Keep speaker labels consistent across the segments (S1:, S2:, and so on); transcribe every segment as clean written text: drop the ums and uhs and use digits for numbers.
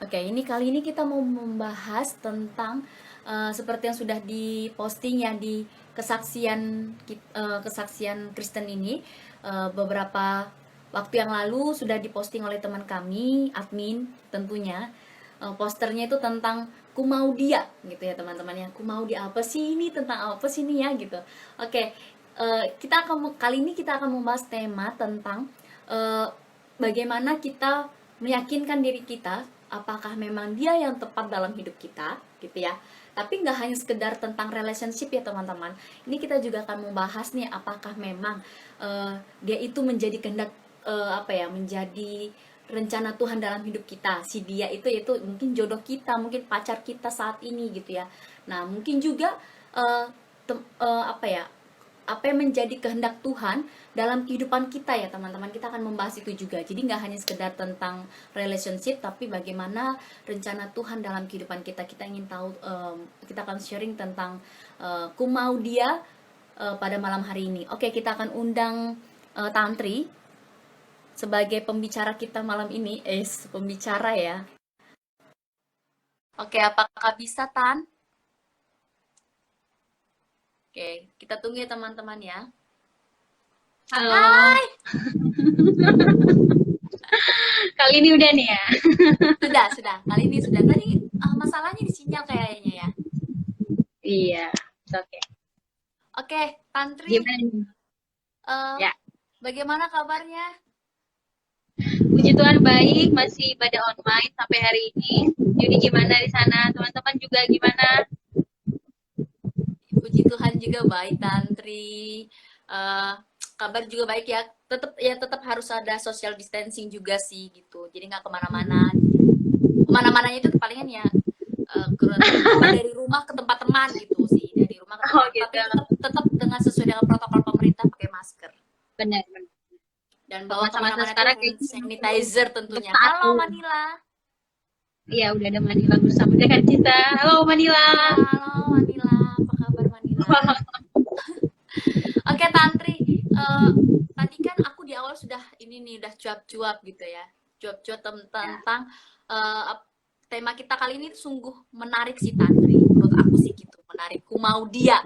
S1: Oke, ini kali ini kita mau membahas tentang seperti yang sudah diposting ya di kesaksian Kristen ini beberapa waktu yang lalu sudah diposting oleh teman kami, admin tentunya. Posternya itu tentang ku mau dia gitu ya teman-teman ya. Ku mau dia apa sih ini, tentang apa sih ini ya gitu. Oke, kali ini kita akan membahas tema tentang eh, bagaimana kita meyakinkan diri kita apakah memang dia yang tepat dalam hidup kita gitu ya. Tapi nggak hanya sekedar tentang relationship ya teman-teman. Ini kita juga akan membahas nih apakah memang dia itu menjadi kehendak apa ya, menjadi rencana Tuhan dalam hidup kita. Si dia itu yaitu mungkin jodoh kita, mungkin pacar kita saat ini gitu ya. Nah, mungkin juga uh, apa ya, apa yang menjadi kehendak Tuhan dalam kehidupan kita ya teman-teman. Kita akan membahas itu juga. Jadi nggak hanya sekedar tentang relationship, tapi bagaimana rencana Tuhan dalam kehidupan kita. Kita ingin tahu, kita akan sharing tentang ku mau dia pada malam hari ini. Oke, kita akan undang Tantri sebagai pembicara kita malam ini. Pembicara ya. Oke, apakah bisa Tan? Oke, kita tunggu ya teman-teman ya.
S2: Halo,
S1: Hai.
S2: kali ini udah nih ya.
S1: Sudah. Kali ini sudah. Tadi masalahnya di sinyal kayaknya ya.
S2: Iya, oke.
S1: Oke, Tantri,
S2: Gimana nih?
S1: eh,
S2: Ya,
S1: bagaimana kabarnya?
S2: puji Tuhan baik, masih pada online sampai hari ini. Jadi gimana di sana? Teman-teman juga gimana?
S1: Puji Tuhan juga baik, Tantri. Eh, kabar juga baik ya. Tetap harus ada social distancing juga sih gitu. Jadi nggak kemana-mana. Kemana-mananya itu palingan ya keluar dari rumah ke tempat teman gitu sih. Dari rumah ke
S2: Oh
S1: tempat, tapi
S2: gitu,
S1: tetap dengan sesuai dengan protokol pemerintah pakai masker.
S2: benar-benar.
S1: Dan
S2: Kalau
S1: bawa
S2: masa-masa
S1: kemana-mana itu
S2: sekarang
S1: hand
S2: kayaknya memang perlu
S1: sanitizer
S2: untuk
S1: tentunya.
S2: taat
S1: Halo
S2: dulu.
S1: Manila.
S2: Iya, udah ada Manila bersama dengan kita. Halo Manila.
S1: Iya, halo Manila. Apa kabar Manila? Oke, Tantri. Tadi kan aku di awal sudah ini nih, udah cuap-cuap gitu ya. Cuap-cuap
S2: Ya.
S1: tentang eh, tema kita kali ini sungguh menarik sih, Tantri. Menurut aku sih gitu, menarik. Ku mau dia.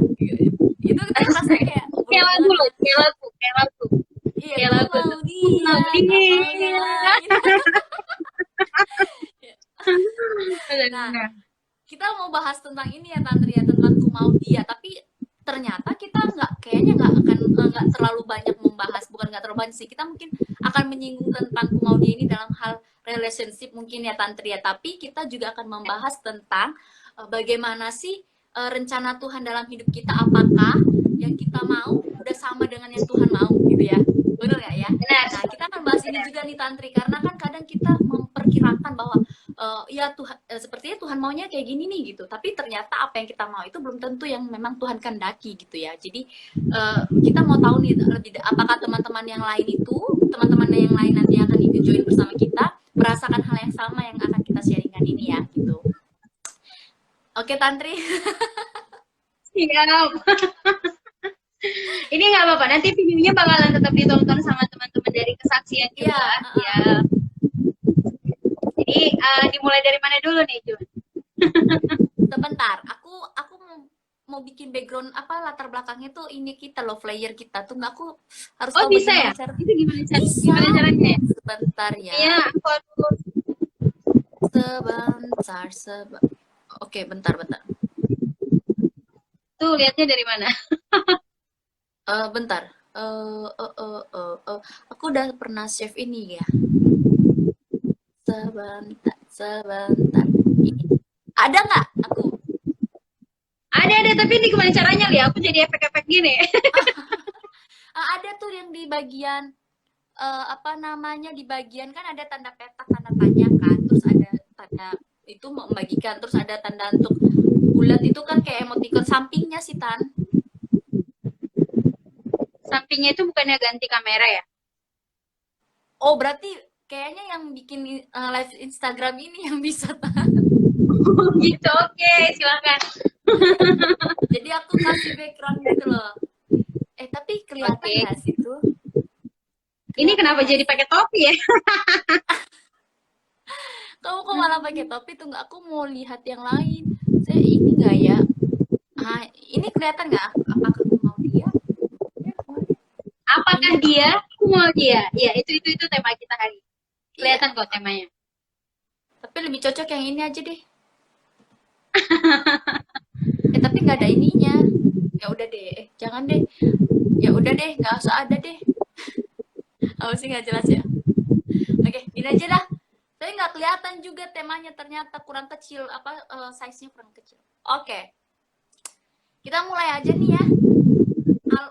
S1: Itu kita rasanya kayak
S2: Kayak
S1: berhubungan
S2: lagu loh,
S1: dengan
S2: kayak lagu, kayak lagu.
S1: iya,
S2: Kayak
S1: ku
S2: lagu
S1: mau
S2: tuh.
S1: dia,
S2: Mau
S1: tak mau yang
S2: dia.
S1: lain. Nah,
S2: Benar-benar.
S1: kita mau bahas tentang ini ya Tantri ya, tentang ku mau dia, tapi ternyata kita nggak terlalu banyak membahas, bukan nggak terlalu banyak sih, kita mungkin akan menyinggung tentang ku mau dia ini dalam hal relationship mungkin ya Tantri ya, tapi kita juga akan membahas tentang bagaimana sih rencana Tuhan dalam hidup kita, apakah yang kita mau udah sama dengan yang Tuhan mau gitu ya, benar nggak ya?
S2: Benar,
S1: Nah, kita akan bahas ini
S2: benar.
S1: juga nih Tantri, karena kan kadang kita memperkirakan bahwa ya Tuhan, sepertinya Tuhan maunya kayak gini nih gitu, tapi ternyata apa yang kita mau itu belum tentu yang memang Tuhan kehendaki gitu ya. Jadi kita mau tahu nih lebih, apakah teman-teman yang lain nanti akan ikut join bersama kita merasakan hal yang sama yang akan kita sharingkan ini ya gitu. Oke Tantri.
S2: Siap. Ini nggak apa-apa, nanti videonya bakalan tetap ditonton sama teman-teman dari kesaksian
S1: Iya,
S2: juga. Ya, jadi dimulai dari mana dulu nih, Jun?
S1: sebentar, aku mau bikin background apa, latar belakangnya tuh ini kita loh, flyer kita tuh, nggak, aku harus
S2: Oh
S1: tahu
S2: bisa
S1: bagaimana
S2: ya?
S1: cara.
S2: Itu
S1: Bisa.
S2: gimana caranya ya?
S1: Sebentar ya.
S2: Iya, aku
S1: Sebentar. Oke, bentar.
S2: tuh lihatnya dari mana?
S1: Bentar. Aku udah pernah save ini ya. Sebentar. Ini. Ada nggak aku?
S2: Ada, tapi ini gimana caranya, Li? Aku jadi efek-efek gini.
S1: Ada tuh yang di bagian apa namanya, di bagian kan ada tanda petak, tanda tanya kan, terus ada tanda itu mau membagikan, terus ada tanda untuk bulat itu kan kayak emoticon sampingnya sih Tan.
S2: Sampingnya itu bukannya ganti kamera ya?
S1: Oh, berarti kayaknya yang bikin live Instagram ini yang bisa Tan.
S2: Oh gitu, oke, silakan.
S1: Jadi aku kasih background gitu loh. Tapi kelihatan
S2: Oke.
S1: nggak sih tuh?
S2: Ini
S1: Kelihatan
S2: kenapa
S1: nggak
S2: jadi
S1: sih?
S2: pakai topi ya?
S1: Kamu kok malah pakai topi tuh nggak? Aku mau lihat yang lain. Saya ini nggak ya? Ah, ini kelihatan nggak? Apakah aku mau dia? Ya, kemarin.
S2: Apakah
S1: Ini,
S2: dia? Aku mau dia. Ya, itu tema kita hari ini.
S1: iya.
S2: Kelihatan kok temanya.
S1: Tapi lebih cocok yang ini aja deh. Tapi nggak ada ininya. Ya udah deh. Jangan deh. Ya udah deh. Nggak usah ada deh. Apa sih nggak jelas ya? Oke, ini aja dah. Saya nggak kelihatan juga temanya ternyata kurang kecil. Apa size-nya kurang kecil. Oke, kita mulai aja nih ya.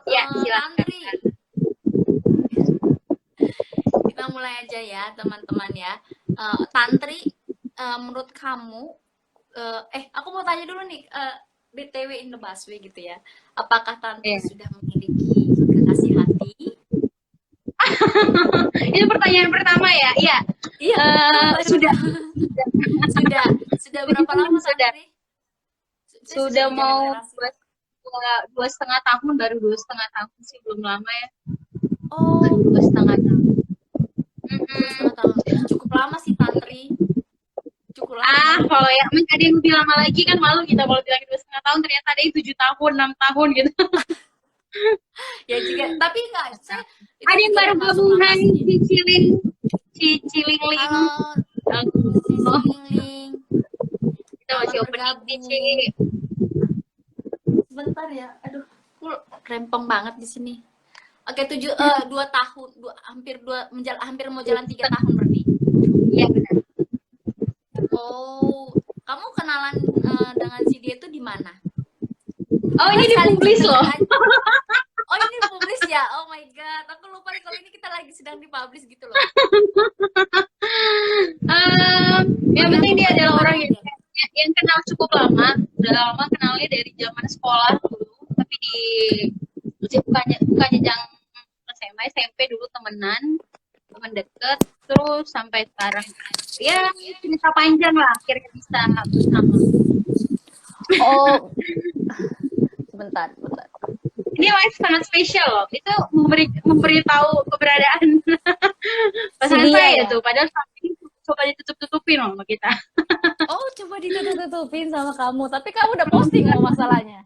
S2: Ya, silakan.
S1: Tantri. Kita mulai aja ya teman-teman ya. Tantri, menurut kamu, aku mau tanya dulu nih, BTW in the busway gitu ya. Apakah Tantri
S2: Ya.
S1: sudah memiliki kekasih hati?
S2: Itu pertanyaan pertama ya. Iya.
S1: Iya,
S2: Sudah.
S1: sudah berapa lama
S2: Sudah.
S1: Tantri? Saya
S2: Sudah
S1: menjalin
S2: mau
S1: relasi.
S2: dua setengah tahun, baru 2,5 tahun sih, belum lama ya.
S1: Oh,
S2: Baru 2,5 tahun.
S1: 2,5 tahun. Cukup lama sih Tantri. Cukup lama.
S2: Kalau ya ada yang lebih lama lagi kan malu kita kalau bilang 2,5 tahun, ternyata ada yang 7 tahun, 6 tahun gitu.
S1: Ya juga, tapi enggak, saya itu
S2: Ada yang
S1: juga
S2: baru
S1: termasuk
S2: gabungan
S1: lama sih.
S2: Cilingling.
S1: Kalau si
S2: Oh,
S1: Lingling
S2: kita masih
S1: selamat
S2: opening nih,
S1: bergabung.
S2: Ci.
S1: Sebentar ya, aduh, aku rempong banget di sini. Oke, 2 tahun, hampir mau jalan 3 tahun berarti.
S2: Iya benar.
S1: Oh, kamu kenalan dengan si dia itu di mana?
S2: Oh, ini
S1: Saling
S2: dipublish
S1: cerita
S2: loh.
S1: aja. Oh, ini publish ya? Oh my god, aku lupa nih kalau ini kita lagi sedang dipublish gitu loh.
S2: Yang penting dia adalah orang
S1: ya.
S2: yang kenal cukup lama, udah lama kenalnya dari zaman sekolah dulu, tapi bukannya yang SMA, SMP dulu teman deket, terus sampai sekarang ya cerita panjang lah akhirnya bisa bersama.
S1: Oh, sebentar.
S2: Ini live sangat spesial loh, itu memberitahu keberadaan pasangan
S1: dia
S2: saya
S1: ya?
S2: tuh, padahal saat ini coba ditutup-tutupin loh sama kita.
S1: Oh, coba ditutup-tutupin sama kamu. Tapi kamu udah posting loh masalahnya.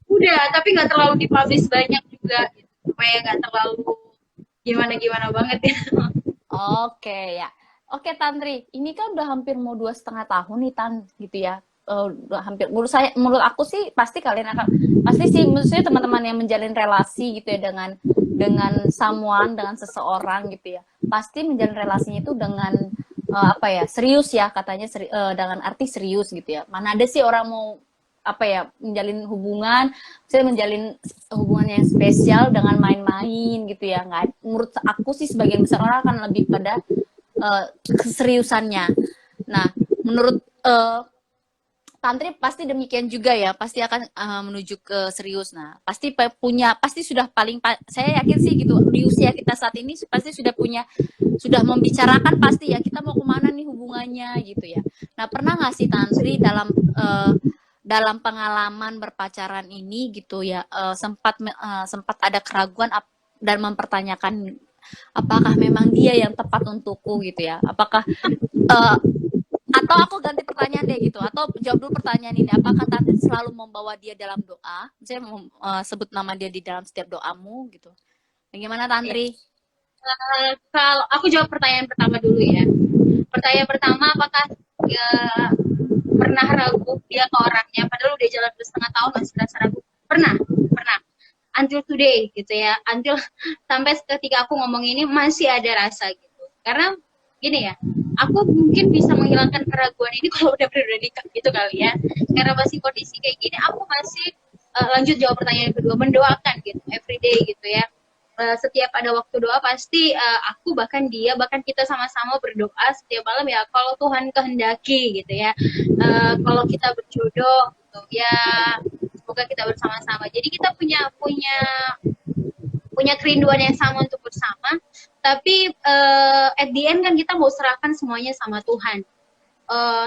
S2: Udah, tapi nggak terlalu dipublish banyak juga, gitu. Supaya nggak terlalu gimana banget ya.
S1: Oke ya. Oke Tantri, ini kan udah hampir mau 2,5 tahun nih Tan, gitu ya. Udah hampir. Menurut aku sih pasti kalian akan pasti sih, maksudnya teman-teman yang menjalin relasi gitu ya dengan someone, dengan seseorang gitu ya. Pasti menjalin relasinya itu dengan apa ya, serius ya katanya, dengan arti serius gitu ya. Mana ada sih orang mau apa ya, menjalin hubungan, saya menjalin hubungan yang spesial dengan main-main gitu ya. Nggak, menurut aku sih sebagian besar orang akan lebih pada keseriusannya. Nah, menurut Tantri pasti demikian juga ya, pasti akan menuju ke serius. Nah, pasti sudah saya yakin sih gitu, di usia kita saat ini pasti sudah membicarakan pasti ya, kita mau kemana nih hubungannya gitu ya. Nah, pernah nggak sih Tantri dalam pengalaman berpacaran ini gitu ya, sempat ada keraguan dan mempertanyakan apakah memang dia yang tepat untukku gitu ya, atau aku ganti pertanyaan deh gitu, atau jawab dulu pertanyaan ini, apakah Tantri selalu membawa dia dalam doa, saya mau sebut nama dia di dalam setiap doamu gitu, bagaimana Tantri?
S2: Kalau aku jawab pertanyaan pertama dulu ya. Pertanyaan pertama, apakah pernah ragu dia ke orangnya? Padahal udah jalan 2,5 tahun masih rasa ragu. Pernah. Until today gitu ya. Until sampai ketika aku ngomong ini masih ada rasa gitu. Karena gini ya, aku mungkin bisa menghilangkan keraguan ini kalau udah nikah gitu kali ya. Karena masih kondisi kayak gini, aku masih lanjut jawab pertanyaan kedua, mendoakan gitu, everyday gitu ya. Setiap ada waktu doa pasti aku bahkan kita sama-sama berdoa setiap malam ya, kalau Tuhan kehendaki gitu ya, kalau kita berjodoh gitu ya, semoga kita bersama-sama. Jadi kita punya kerinduan yang sama untuk bersama, tapi at the end kan kita mau serahkan semuanya sama Tuhan.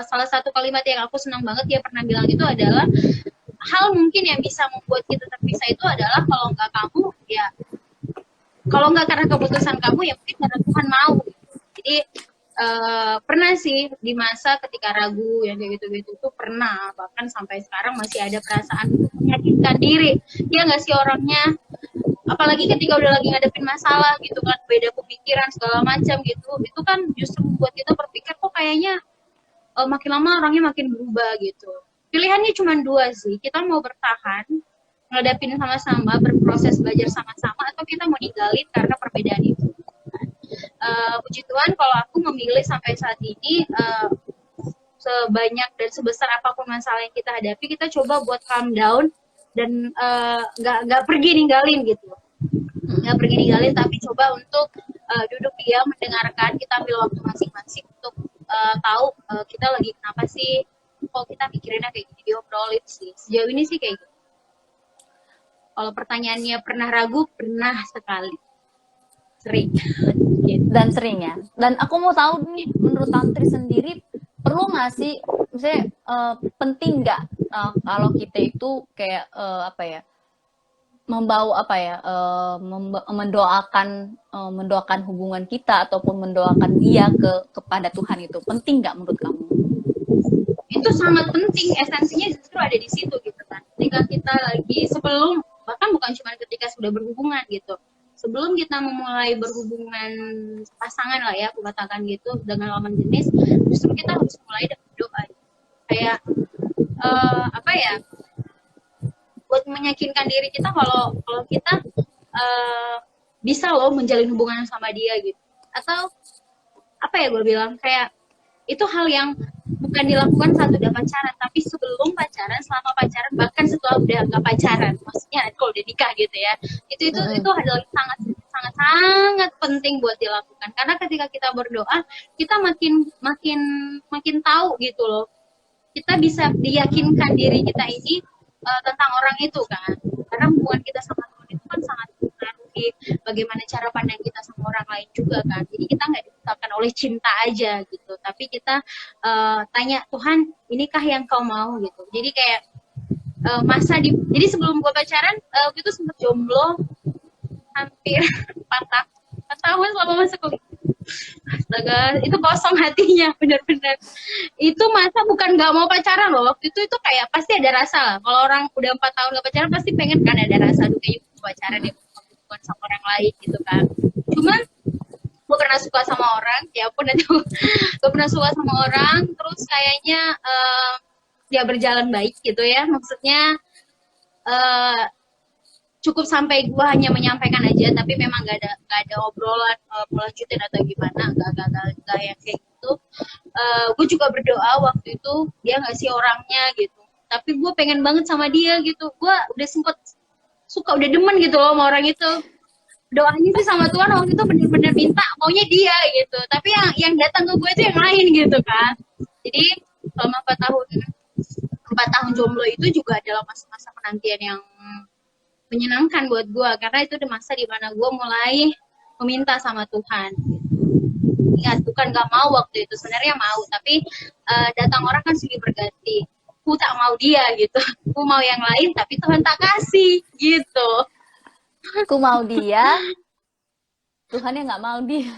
S2: Salah satu kalimat yang aku senang banget dia pernah bilang itu adalah, hal mungkin yang bisa membuat kita terpisah itu adalah kalau nggak kamu ya, kalau nggak karena keputusan kamu ya mungkin karena Tuhan mau. Jadi pernah sih di masa ketika ragu yang kayak gitu-gitu tuh pernah, bahkan sampai sekarang masih ada perasaan untuk menyakitkan diri ya nggak sih orangnya, apalagi ketika udah lagi ngadepin masalah gitu kan, beda pemikiran segala macam gitu, itu kan justru membuat kita berpikir kok kayaknya makin lama orangnya makin berubah gitu. Pilihannya cuma dua sih, kita mau bertahan ngadepin sama-sama, berproses belajar sama-sama, atau kita mau ninggalin karena perbedaan itu. Puji Tuhan kalau aku memilih sampai saat ini, sebanyak dan sebesar apapun masalah yang kita hadapi, kita coba buat calm down dan nggak pergi ninggalin gitu, nggak pergi ninggalin, tapi coba untuk duduk diam, mendengarkan, kita ambil waktu masing-masing untuk tahu kita lagi kenapa sih, kok kita mikirinnya kayak gini, diobrolin sih. Sejauh ini sih kayak gitu. Kalau pertanyaannya pernah ragu, pernah sekali, sering.
S1: Dan sering ya. Dan aku mau tahu nih, menurut Tantri sendiri perlu nggak sih, misalnya penting nggak kalau kita itu kayak apa ya, membawa apa ya, mendoakan hubungan kita ataupun mendoakan dia kepada Tuhan, itu penting nggak menurut kamu?
S2: Itu sangat penting, esensinya justru ada di situ gitu kan. Ketika kita lagi sebelum, bahkan bukan cuma ketika sudah berhubungan gitu, sebelum kita memulai berhubungan pasangan lah ya, aku katakan gitu, dengan lawan jenis, justru kita harus mulai dengan doa. Kayak apa ya, buat meyakinkan diri kita kalau kita bisa loh menjalin hubungan sama dia gitu. Atau apa ya, gue bilang kayak itu hal yang bukan dilakukan saat udah pacaran, tapi sebelum pacaran, selama pacaran, bahkan setelah udah nggak pacaran, maksudnya kalau udah nikah gitu ya, itu adalah sangat sangat sangat penting buat dilakukan, karena ketika kita berdoa, kita makin tahu gitu loh, kita bisa diyakinkan diri kita ini tentang orang itu kan, karena hubungan kita sama Tuhan itu kan sangat mempengaruhi bagaimana cara pandang kita sama orang lain juga kan. Jadi kita nggak dibutakan oleh cinta aja gitu, tapi kita tanya, Tuhan, inikah yang kau mau gitu. Jadi kayak jadi sebelum gue pacaran, gue tuh sempet jomblo hampir 4 tahun selama masa kuliah. Astaga, itu kosong hatinya, bener-bener. Itu masa bukan nggak mau pacaran loh, waktu itu kayak pasti ada rasa lah. Kalau orang udah 4 tahun nggak pacaran pasti pengen kan ada rasa, tuh kayaknya mau pacaran ya, bukan sama orang lain gitu kan. Cuman gue pernah suka sama orang, ya pun itu gue pernah suka sama orang, terus kayaknya dia berjalan baik gitu ya, maksudnya cukup sampai gue hanya menyampaikan aja, tapi memang gak ada obrolan melanjutin atau gimana, gak yang kayak gitu. Gue juga berdoa waktu itu dia ngasih orangnya gitu, tapi gue pengen banget sama dia gitu, gue udah sempet suka, udah demen gitu loh sama orang itu. Doanya sih sama Tuhan waktu itu bener-bener minta maunya dia gitu, tapi yang datang ke gue itu yang lain gitu kan. Jadi selama 4 tahun jomblo itu juga adalah masa-masa penantian yang menyenangkan buat gue, karena itu di masa dimana gue mulai meminta sama Tuhan. Ingat, bukan gak mau waktu itu, sebenarnya mau, tapi datang orang kan silih berganti. Aku tak mau dia gitu, aku mau yang lain, tapi Tuhan tak kasih gitu.
S1: Aku mau dia, Tuhan yang nggak mau dia.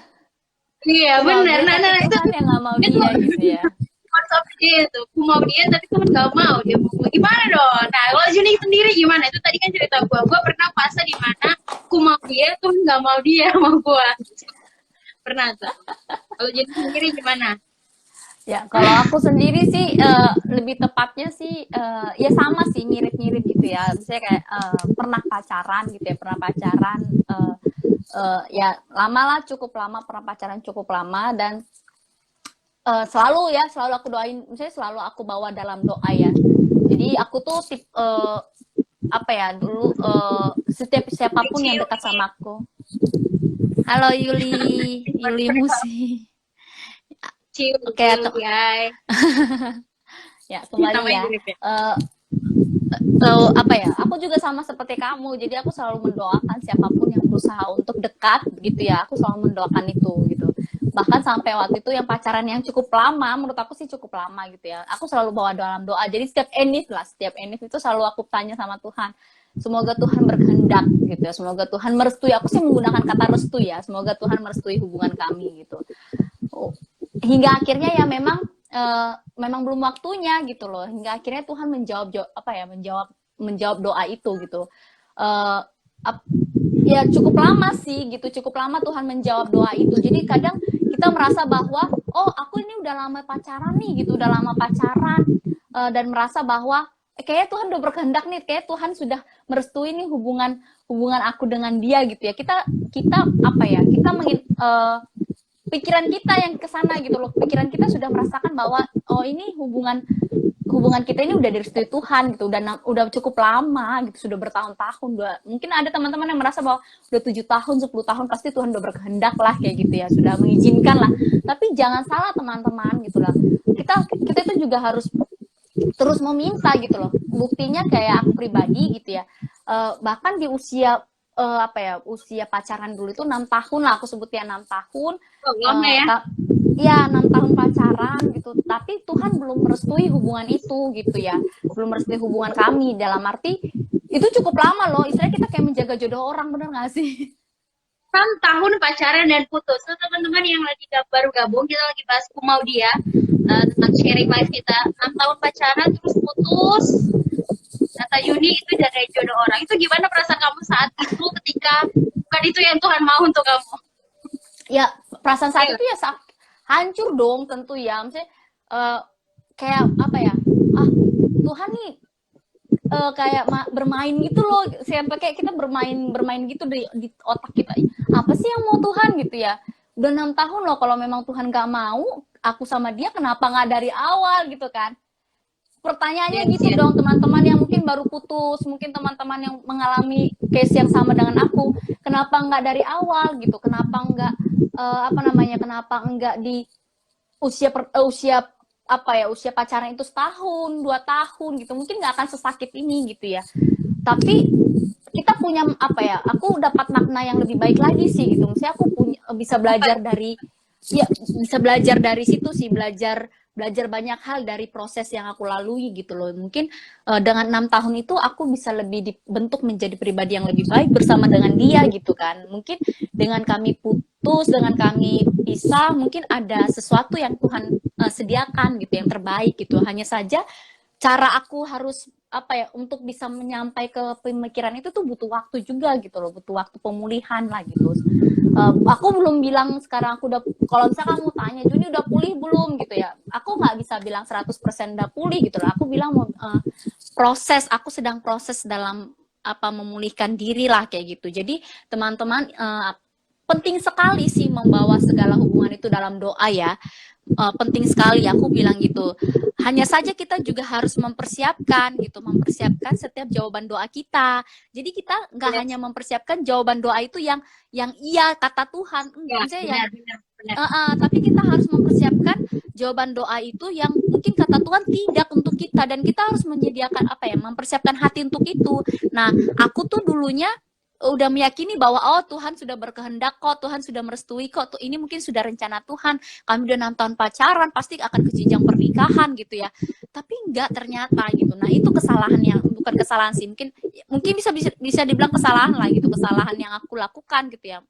S2: Iya benar. Nah itu
S1: Tuhan yang nggak mau dia gitu ya.
S2: Konsep dia itu, aku mau dia tapi Tuhan nggak mau, dia mau gimana dong? Nah kalau Juni sendiri gimana? Itu tadi kan cerita gue pernah fase di mana aku mau dia, Tuhan nggak mau dia mau gue. Pernah tuh. Kalau Juni sendiri gimana?
S1: Ya, kalau aku sendiri sih lebih tepatnya sih ya sama sih, mirip-mirip gitu ya. Misalnya kayak pernah pacaran gitu ya, ya lama lah, cukup lama, pernah pacaran cukup lama, dan selalu aku doain, misalnya selalu aku bawa dalam doa ya. Jadi aku tuh apa ya, dulu setiap siapapun yang dekat sama aku. Halo Yuli Musi. Oke, ya kembali ya. Apa ya, aku juga sama seperti kamu, jadi aku selalu mendoakan siapapun yang berusaha untuk dekat gitu ya, aku selalu mendoakan itu gitu. Bahkan sampai waktu itu yang pacaran yang cukup lama, menurut aku sih cukup lama gitu ya, aku selalu bawa dalam doa. Jadi setiap enif itu selalu aku tanya sama Tuhan, semoga Tuhan berkehendak gitu ya, semoga Tuhan merestui. Aku sih menggunakan kata restu ya, semoga Tuhan merestui hubungan kami gitu. hingga akhirnya ya memang belum waktunya gitu loh, hingga akhirnya Tuhan menjawab doa itu gitu. Eh, ya cukup lama sih gitu, cukup lama Tuhan menjawab doa itu. Jadi kadang kita merasa bahwa oh aku ini udah lama pacaran nih gitu, udah lama pacaran, dan merasa bahwa kayaknya Tuhan udah berkehendak nih, kayak Tuhan sudah merestui nih hubungan hubungan aku dengan dia gitu ya. Kita apa ya, pikiran kita yang ke sana gitu loh. Pikiran kita sudah merasakan bahwa oh ini hubungan hubungan kita ini udah direstui Tuhan gitu, udah cukup lama gitu, sudah bertahun-tahun. Mungkin ada teman-teman yang merasa bahwa udah 7 tahun 10 tahun pasti Tuhan udah berkehendak lah kayak gitu ya, sudah mengizinkan lah. Tapi jangan salah teman-teman gitu lah, kita itu juga harus terus meminta gitu loh. Buktinya kayak aku pribadi gitu ya, bahkan di usia usia pacaran dulu itu 6 tahun lah, aku sebutnya 6 tahun.
S2: Oh, lama ya.
S1: Ya 6 tahun pacaran gitu, tapi Tuhan belum merestui hubungan itu gitu ya, belum merestui hubungan kami. Dalam arti itu cukup lama loh, istilahnya kita kayak menjaga jodoh orang, bener gak sih?
S2: 6 tahun pacaran dan putus. So, teman-teman yang lagi baru gabung, kita lagi bahas Ku Mau Dia, tentang sharing life kita. 6 tahun pacaran terus putus. Kata Yuni itu jaga jodoh orang. Itu gimana perasaan kamu saat itu ketika bukan itu yang Tuhan mau untuk kamu?
S1: Ya perasaan saat itu ya hancur dong tentu ya, maksudnya kayak apa ya, Tuhan nih kayak bermain gitu loh, sampai kayak kita bermain gitu di otak kita, apa sih yang mau Tuhan gitu ya. Udah 6 tahun loh, kalau memang Tuhan gak mau aku sama dia, kenapa gak dari awal gitu kan. Pertanyaannya gitu dong teman-teman yang mungkin baru putus, mungkin teman-teman yang mengalami case yang sama dengan aku, kenapa nggak dari awal gitu, kenapa nggak kenapa nggak di usia usia pacaran itu setahun 2 tahun gitu, mungkin nggak akan sesakit ini gitu ya. Tapi kita punya aku dapat makna yang lebih baik lagi sih gitu, maksudnya aku bisa belajar dari situ sih, belajar banyak hal dari proses yang aku lalui gitu loh. Mungkin dengan 6 tahun itu aku bisa lebih dibentuk menjadi pribadi yang lebih baik bersama dengan dia gitu kan. Mungkin dengan kami putus, dengan kami pisah, mungkin ada sesuatu yang Tuhan sediakan gitu, yang terbaik gitu. Hanya saja cara aku harus untuk bisa menyampai ke pemikiran itu tuh butuh waktu juga gitu loh, butuh waktu pemulihan lah gitu. Aku belum bilang sekarang aku udah, kalau misalkan kamu tanya Juni udah pulih belum gitu ya, aku nggak bisa bilang 100% udah pulih gitu loh. Aku bilang aku sedang proses dalam memulihkan diri lah kayak gitu. Jadi teman-teman, penting sekali sih membawa segala hubungan itu dalam doa ya. Penting sekali, aku bilang gitu. Hanya saja kita juga harus mempersiapkan setiap jawaban doa kita. Jadi kita nggak hanya mempersiapkan jawaban doa itu yang iya kata Tuhan, enggak,
S2: benar.
S1: tapi kita harus mempersiapkan jawaban doa itu yang mungkin kata Tuhan tidak untuk kita, dan kita harus menyediakan mempersiapkan hati untuk itu. Nah, aku tuh dulunya udah meyakini bahwa Tuhan sudah berkehendak kok, Tuhan sudah merestui kok, ini mungkin sudah rencana Tuhan, kami udah 6 tahun pacaran pasti akan ke jenjang pernikahan gitu ya. Tapi enggak ternyata gitu. Nah, itu kesalahan yang bukan kesalahan sih, mungkin bisa dibilang kesalahan lah gitu, kesalahan yang aku lakukan gitu ya.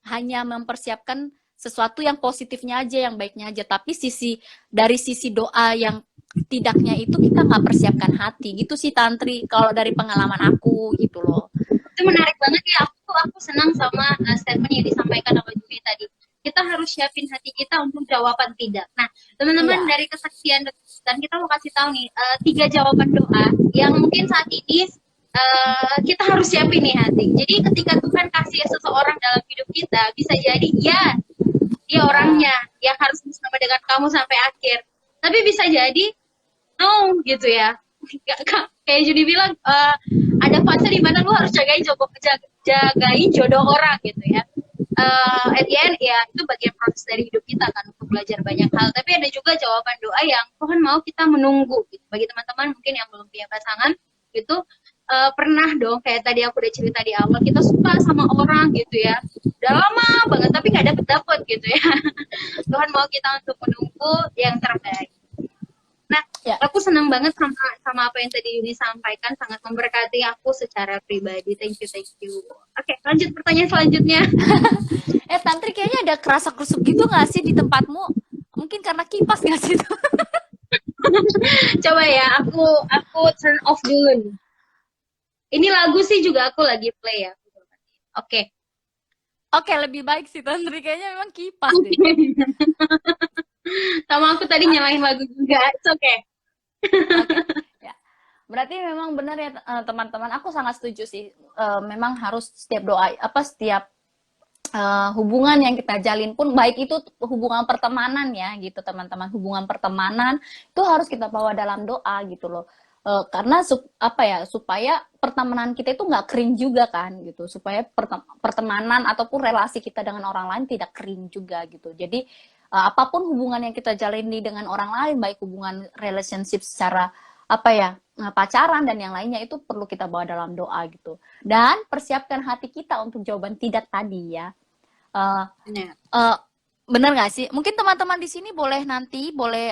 S1: Hanya mempersiapkan sesuatu yang positifnya aja, yang baiknya aja, tapi dari sisi doa yang tidaknya itu kita nggak persiapkan hati gitu sih Tantri, kalau dari pengalaman aku gitu loh.
S2: Itu menarik banget ya, aku senang sama statement yang disampaikan sama Juni tadi. Kita harus siapin hati kita untuk jawaban tidak. Nah, teman-teman, dari kesaksian dan kita mau kasih tahu nih 3 jawaban doa yang mungkin saat ini kita harus siapin nih hati. Jadi ketika Tuhan kasih seseorang dalam hidup kita, bisa jadi ya dia orangnya yang harus bersama dengan kamu sampai akhir. Tapi bisa jadi no gitu ya. Kayak Juni bilang, ada fase di mana lu harus jagain jodoh orang gitu ya. At the end ya itu bagian proses dari hidup kita kan, untuk belajar banyak hal. Tapi ada juga jawaban doa yang Tuhan mau kita menunggu gitu. Bagi teman-teman mungkin yang belum punya pasangan gitu, pernah dong kayak tadi aku udah cerita di awal, kita suka sama orang gitu ya, udah lama banget tapi nggak dapet gitu ya. Tuhan mau kita untuk menunggu yang terbaik. Nah, aku senang banget sama apa yang tadi Yuni sampaikan, sangat memberkati aku secara pribadi. Thank you. Oke, lanjut pertanyaan selanjutnya.
S1: Tantri, kayaknya ada kerasa kerusuk gitu nggak sih di tempatmu? Mungkin mungkin karena kipas nggak sih itu?
S2: Coba ya, aku turn off dulu. Ini lagu sih juga aku lagi play ya. Oke.
S1: Oke, lebih baik sih Tantri, kayaknya memang kipas deh.
S2: Sama aku tadi nyalain lagu juga. It's okay.
S1: Oke, ya. Berarti memang benar ya teman-teman. Aku sangat setuju sih. Memang harus setiap doa, setiap hubungan yang kita jalin pun, baik itu hubungan pertemanan ya gitu teman-teman, hubungan pertemanan itu harus kita bawa dalam doa gitu loh. Karena supaya pertemanan kita itu nggak kering juga kan gitu, supaya pertemanan ataupun relasi kita dengan orang lain tidak kering juga gitu. Jadi apapun hubungan yang kita jalani dengan orang lain, baik hubungan relationship secara pacaran dan yang lainnya, itu perlu kita bawa dalam doa gitu. Dan persiapkan hati kita untuk jawaban tidak tadi ya.
S2: Benar.
S1: Bener nggak sih? Mungkin teman-teman di sini boleh nanti boleh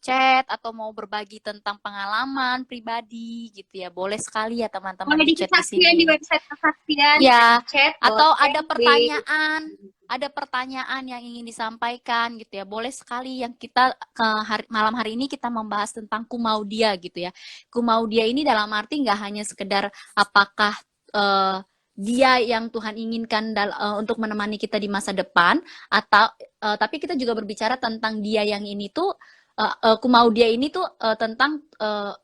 S1: chat atau mau berbagi tentang pengalaman pribadi gitu ya. Boleh sekali ya teman-teman
S2: Boleh
S1: di
S2: di
S1: chat di
S2: kesaksian di
S1: sini.
S2: website kesaksian,
S1: Ya,
S2: chat,
S1: atau
S2: boleh.
S1: ada pertanyaan yang ingin disampaikan gitu ya. Boleh sekali yang kita malam hari ini kita membahas tentang ku mau dia gitu ya. Ku mau dia ini dalam arti nggak hanya sekedar apakah dia yang Tuhan inginkan untuk menemani kita di masa depan, atau tapi kita juga berbicara tentang dia yang ini tuh ku mau dia ini tuh tentang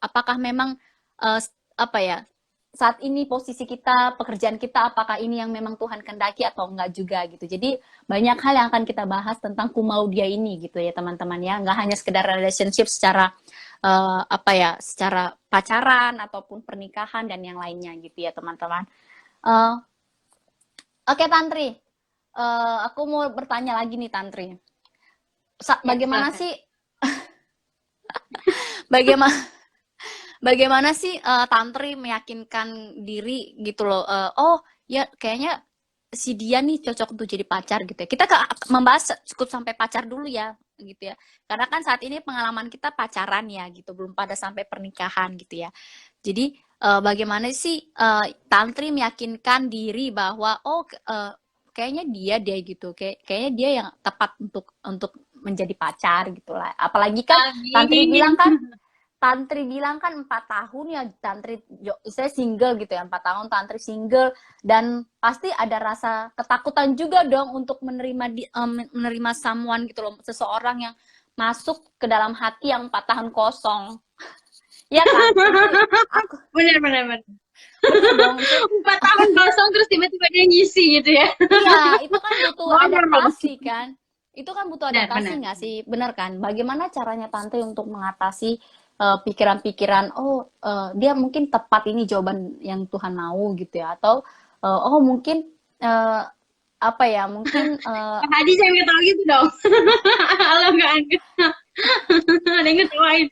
S1: apakah memang saat ini posisi kita, pekerjaan kita, apakah ini yang memang Tuhan kehendaki atau enggak juga gitu. Jadi banyak hal yang akan kita bahas tentang ku mau dia ini gitu ya teman-teman ya. Nggak hanya sekedar relationship secara secara pacaran ataupun pernikahan dan yang lainnya gitu ya teman-teman. Oke Tantri, aku mau bertanya lagi nih Tantri. Bagaimana
S2: Silakan.
S1: sih bagaimana bagaimana sih Tantri meyakinkan diri gitu loh? Oh ya kayaknya si dia nih cocok untuk jadi pacar gitu ya. Kita membahas cukup sampai pacar dulu ya gitu ya. Karena kan saat ini pengalaman kita pacaran ya gitu, belum pada sampai pernikahan gitu ya. Jadi bagaimana sih Tantri meyakinkan diri bahwa kayaknya dia gitu, kayaknya dia yang tepat untuk menjadi pacar gitulah. Apalagi kan
S2: Amin.
S1: Tantri bilang kan 4 tahun ya Tantri, saya single gitu ya, 4 tahun Tantri single, dan pasti ada rasa ketakutan juga dong untuk menerima someone gitu loh, seseorang yang masuk ke dalam hati yang 4 tahun kosong. Ya kan? Aku
S2: Benar, benar, benar.
S1: bener dong itu.
S2: 4 tahun kosong terus tiba-tiba dia ngisi gitu ya.
S1: Iya, itu kan butuh
S2: Wajar loh.
S1: adaptasi kan. Itu kan butuh
S2: Benar,
S1: adaptasi
S2: benar.
S1: nggak sih? Bener kan? Bagaimana caranya Tante untuk mengatasi pikiran-pikiran, dia mungkin tepat ini jawaban yang Tuhan mau gitu ya. Atau, mungkin, eh, mungkin
S2: Kak Hadi saya ketawa gitu dong. Halo Kak Angga. Ada yang ketawain.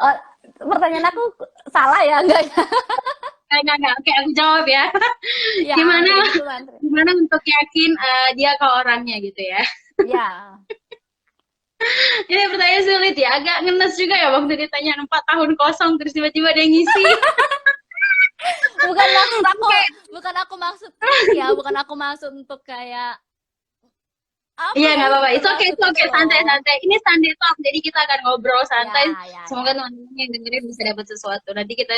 S1: eh, pertanyaan aku salah ya? Enggak ya?
S2: Enggak. Oke, aku jawab ya.
S1: Ya,
S2: Gimana
S1: kayak gitu Tante.
S2: gimana untuk yakin dia ke orangnya gitu ya.
S1: Ya,
S2: Ini pertanyaan sulit ya, agak ngenes juga ya waktu ditanya 4 tahun kosong terus tiba-tiba ada yang ngisi.
S1: bukan maksud aku,
S2: Oke.
S1: bukan aku maksud untuk kayak
S2: Iya, nggak
S1: gitu
S2: apa-apa. It's okay,
S1: maksud
S2: it's okay.
S1: itu loh.
S2: Santai-santai. Ini Sunday Talk, jadi kita akan ngobrol santai.
S1: Ya.
S2: Semoga teman-teman yang dengerin bisa dapat sesuatu. Nanti kita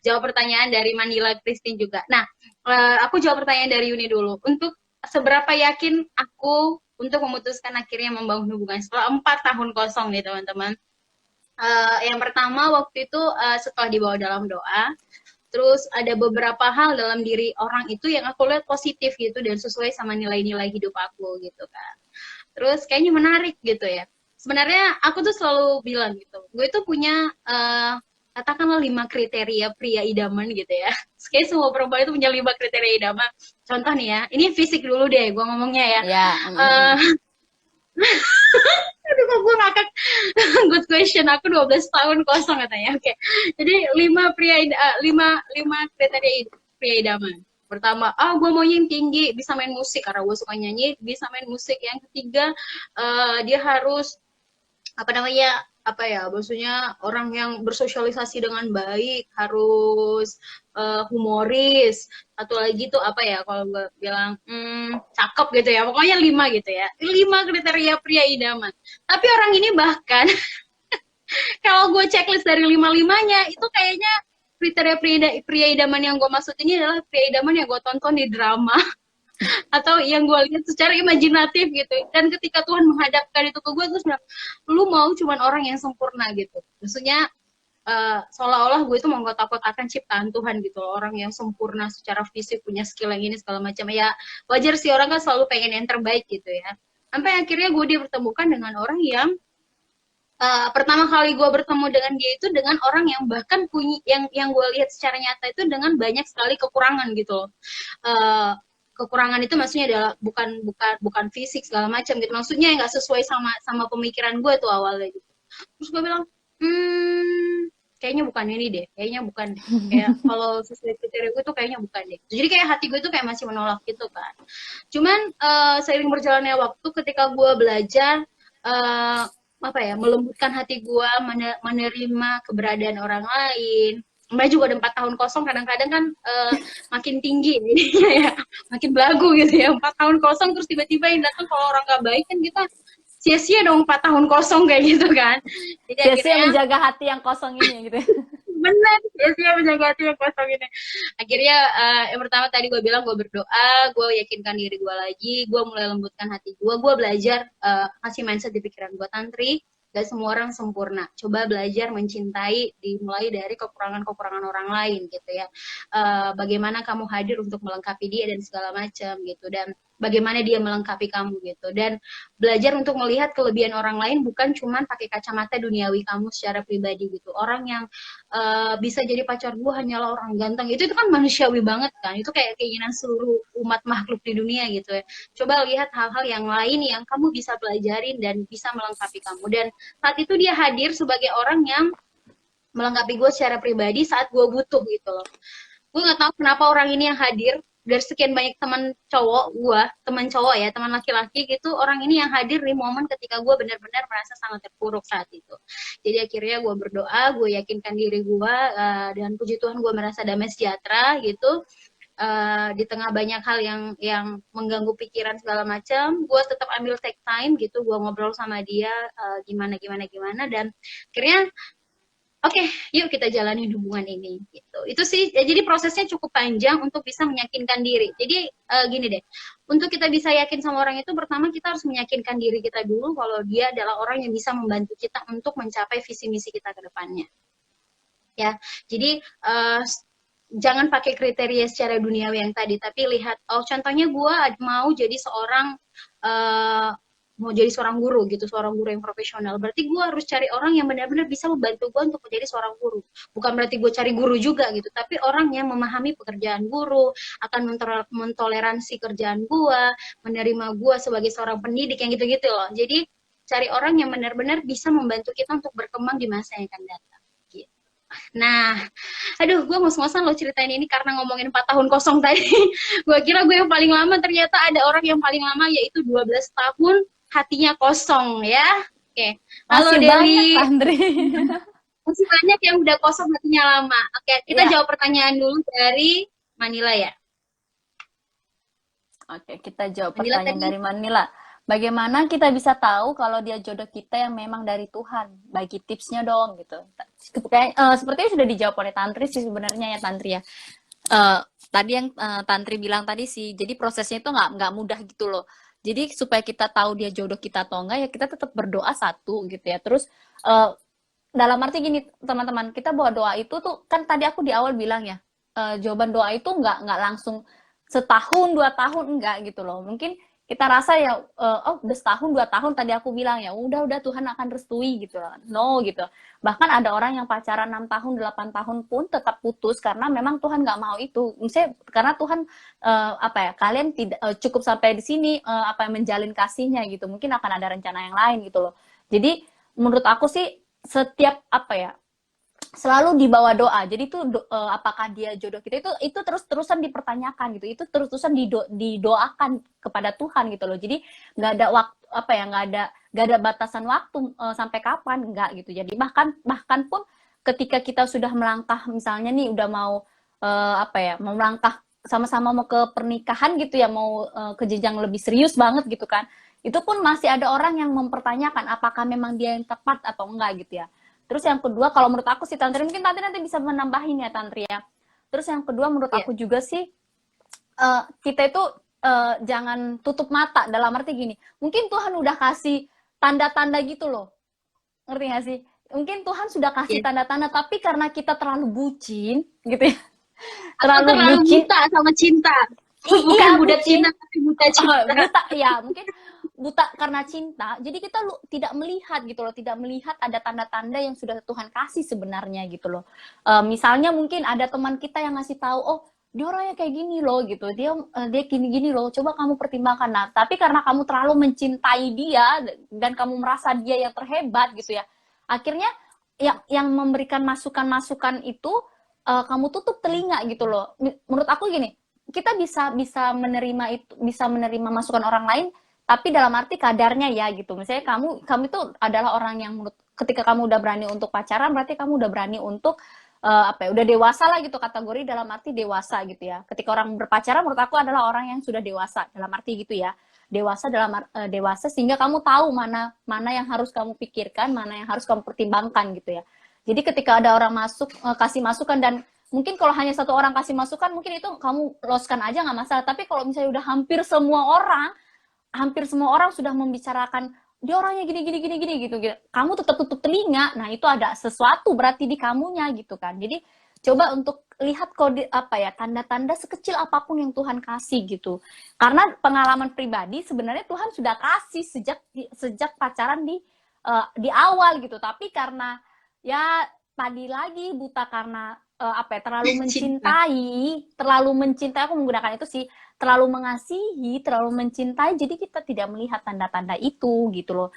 S2: jawab pertanyaan dari Manila Christine juga. Nah, aku jawab pertanyaan dari Yuni dulu. Untuk seberapa yakin aku untuk memutuskan akhirnya membangun hubungan setelah 4 tahun kosong nih teman-teman. Yang pertama waktu itu setelah dibawa dalam doa, terus ada beberapa hal dalam diri orang itu yang aku lihat positif gitu dan sesuai sama nilai-nilai hidup aku gitu kan. Terus kayaknya menarik gitu ya. Sebenarnya aku tuh selalu bilang gitu, gue tuh punya katakanlah 5 kriteria pria idaman gitu ya. Kayak semua perempuan itu punya 5 kriteria idaman. Contoh nih ya, ini fisik dulu deh gue ngomongnya ya.
S1: Ya.
S2: Eh, Aduh kok gue ngakak. Good question. Aku 12 tahun kosong katanya. Oke. Jadi 5 kriteria pria idaman. Pertama, gue mau yang tinggi, bisa main musik karena gue suka nyanyi, bisa main musik. Yang ketiga, dia harus maksudnya orang yang bersosialisasi dengan baik, harus humoris, satu lagi tuh apa ya kalau gue bilang cakep gitu ya, pokoknya 5 gitu ya, 5 kriteria pria idaman. Tapi orang ini bahkan kalau gue checklist dari 5-limanya itu kayaknya kriteria pria idaman yang gue maksud ini adalah pria idaman yang gue tonton di drama atau yang gue lihat secara imajinatif gitu. Dan ketika Tuhan menghadapkan itu ke gue terus bilang, lu mau cuman orang yang sempurna gitu. Maksudnya seolah-olah gue itu mengkotak-kotakan ciptaan Tuhan gitu loh. Orang yang sempurna secara fisik, punya skill yang ini segala macam. Ya wajar sih, orang kan selalu pengen yang terbaik gitu ya. Sampai akhirnya gue dipertemukan dengan orang yang pertama kali gue bertemu dengan dia itu dengan orang yang bahkan punya yang gue lihat secara nyata itu dengan banyak sekali kekurangan gitu loh. Kekurangan itu maksudnya adalah bukan fisik segala macam gitu, maksudnya nggak sesuai sama pemikiran gue tuh awalnya gitu. Terus gue bilang kayaknya bukan ini deh, kayaknya bukan deh, kayak kalau sesuai kriteria gue tuh kayaknya bukan deh. Jadi kayak hati gue tuh kayak masih menolak gitu kan. Cuman seiring berjalannya waktu ketika gue belajar apa ya, melembutkan hati gue, menerima keberadaan orang lain. Mbak juga ada 4 tahun kosong, kadang-kadang kan makin tinggi ya, makin belagu gitu ya, 4 tahun kosong terus tiba-tiba yang datang kalau orang gak baik kan kita sia-sia dong 4 tahun kosong kayak gitu kan. Jadi
S1: Sia-sia
S2: akhirnya
S1: menjaga hati yang kosong ini gitu.
S2: benar, sia-sia menjaga hati yang kosong ini. Akhirnya yang pertama tadi gue bilang gue berdoa, gue yakinkan diri gue lagi, gue mulai lembutkan hati gue belajar kasih mindset di pikiran gue, Tantri, gak semua orang sempurna. Coba belajar mencintai dimulai dari kekurangan-kekurangan orang lain gitu ya. Bagaimana kamu hadir untuk melengkapi dia dan segala macam gitu, dan bagaimana dia melengkapi kamu gitu, dan belajar untuk melihat kelebihan orang lain bukan cuman pakai kacamata duniawi kamu secara pribadi gitu. Orang yang bisa jadi pacar gue hanyalah orang ganteng, itu kan manusiawi banget kan, itu kayak keinginan seluruh umat makhluk di dunia gitu ya. Coba lihat hal-hal yang lain yang kamu bisa pelajarin dan bisa melengkapi kamu. Dan saat itu dia hadir sebagai orang yang melengkapi gue secara pribadi saat gue butuh gitu loh. Gue nggak tahu kenapa orang ini yang hadir dari sekian banyak teman cowok gue, teman cowok ya, teman laki-laki gitu, orang ini yang hadir di momen ketika gue benar-benar merasa sangat terpuruk saat itu. Jadi akhirnya gue berdoa, gue yakinkan diri gue, dan puji Tuhan gue merasa damai sejahtera gitu. Di tengah banyak hal yang mengganggu pikiran segala macam, gue tetap ambil take time gitu, gue ngobrol sama dia gimana gimana gimana, dan akhirnya oke, yuk kita jalanin hubungan ini gitu. Itu sih, ya, jadi prosesnya cukup panjang untuk bisa meyakinkan diri. Jadi gini deh, untuk kita bisa yakin sama orang itu, pertama kita harus meyakinkan diri kita dulu kalau dia adalah orang yang bisa membantu kita untuk mencapai visi misi kita ke depannya. Ya, jadi jangan pakai kriteria secara duniawi yang tadi, tapi lihat, oh contohnya gue mau jadi seorang guru gitu, seorang guru yang profesional. Berarti gue harus cari orang yang benar-benar bisa membantu gue untuk menjadi seorang guru. Bukan berarti gue cari guru juga gitu, tapi orang yang memahami pekerjaan guru, akan mentoleransi kerjaan gue, menerima gue sebagai seorang pendidik yang gitu-gitu loh. Jadi cari orang yang benar-benar bisa membantu kita untuk berkembang di masa yang akan datang. Nah, aduh, gue ngos-ngosan lo ceritain ini karena ngomongin 4 tahun kosong tadi. Gue kira gue yang paling lama, ternyata ada orang yang paling lama, yaitu 12 tahun hatinya kosong ya. Oke, halo
S1: Masih banyak,
S2: Deli.
S1: Tantri.
S2: Masih banyak yang udah kosong hatinya lama. Oke, kita
S1: Ya.
S2: jawab pertanyaan dulu dari Manila ya.
S1: Oke, kita jawab
S2: Manila
S1: pertanyaan
S2: tadi,
S1: dari Manila. Bagaimana kita bisa tahu kalau dia jodoh kita yang memang dari Tuhan? Bagi tipsnya dong gitu. Sepertinya sudah dijawab oleh Tantri sih sebenarnya ya, Tantri ya. Tadi yang Tantri bilang tadi sih, jadi prosesnya itu nggak mudah gitu loh. Jadi supaya kita tahu dia jodoh kita atau enggak, ya kita tetap berdoa satu gitu ya. Terus dalam arti gini teman-teman, kita bawa doa itu tuh kan tadi aku di awal bilang ya, jawaban doa itu nggak langsung setahun 2 tahun, enggak gitu loh. Mungkin kita rasa ya, oh udah setahun 2 tahun tadi aku bilang ya udah Tuhan akan restui gitu loh. No gitu. Bahkan ada orang yang pacaran 6 tahun 8 tahun pun tetap putus karena memang Tuhan nggak mau itu. Misalnya karena Tuhan apa ya, kalian tidak cukup sampai di sini, apa menjalin kasihnya gitu. Mungkin akan ada rencana yang lain gitu loh. Jadi menurut aku sih setiap apa ya, selalu dibawa doa. Jadi itu apakah dia jodoh kita itu terus-terusan dipertanyakan gitu. Itu terus-terusan didoakan kepada Tuhan gitu loh. Jadi nggak ada waktu apa ya, nggak ada batasan waktu sampai kapan, nggak gitu. Jadi bahkan pun ketika kita sudah melangkah, misalnya nih udah mau apa ya, mau melangkah sama-sama mau ke pernikahan gitu ya, mau ke jenjang lebih serius banget gitu kan, itu pun masih ada orang yang mempertanyakan apakah memang dia yang tepat atau enggak gitu ya. Terus yang kedua, kalau menurut aku sih Tantri, mungkin Tantri nanti bisa menambahin ya Tantri ya. Terus yang kedua menurut
S2: Iya.
S1: aku juga sih, kita itu jangan tutup mata, dalam arti gini, mungkin Tuhan udah kasih tanda-tanda gitu loh, ngerti gak sih? Mungkin Tuhan sudah kasih
S2: Iya.
S1: tanda-tanda, tapi karena kita terlalu bucin gitu ya,
S2: Atau
S1: terlalu
S2: terlalu
S1: bucin.
S2: buta sama cinta. Bukan
S1: Iya
S2: budak
S1: mungkin.
S2: cinta tapi buta cinta.
S1: Buta ya, mungkin buta karena cinta, jadi kita tidak melihat gitu loh, tidak melihat ada tanda-tanda yang sudah Tuhan kasih sebenarnya gitu loh. Misalnya mungkin ada teman kita yang ngasih tahu, oh dia orangnya kayak gini loh gitu, dia gini-gini loh, coba kamu pertimbangkan. Nah tapi karena kamu terlalu mencintai dia dan kamu merasa dia yang terhebat gitu ya, akhirnya yang memberikan masukan-masukan itu, kamu tutup telinga gitu loh. Menurut aku gini, kita bisa menerima itu, bisa menerima masukan orang lain, tapi dalam arti kadarnya ya gitu. Misalnya kamu itu adalah orang yang ketika kamu udah berani untuk pacaran, berarti kamu udah berani untuk apa ya, udah dewasa lah gitu, kategori dalam arti dewasa gitu ya. Ketika orang berpacaran menurut aku adalah orang yang sudah dewasa dalam arti gitu ya. Dewasa dewasa sehingga kamu tahu mana mana yang harus kamu pikirkan, mana yang harus kamu pertimbangkan gitu ya. Jadi ketika ada orang masuk kasih masukan, dan mungkin kalau hanya satu orang kasih masukan mungkin itu kamu loskan aja nggak masalah, tapi kalau misalnya udah hampir semua orang sudah membicarakan dia orangnya gini gini gini gini gitu, gitu, kamu tetap tutup telinga, nah itu ada sesuatu berarti di kamunya gitu kan. Jadi coba untuk lihat kode apa ya, tanda-tanda sekecil apapun yang Tuhan kasih gitu, karena pengalaman pribadi sebenarnya Tuhan sudah kasih sejak pacaran di awal gitu, tapi karena ya tadi lagi buta karena apa ya,
S2: Cinta.
S1: terlalu mencintai, aku menggunakan itu sih, terlalu mengasihi, terlalu mencintai, jadi kita tidak melihat tanda-tanda itu gitu loh.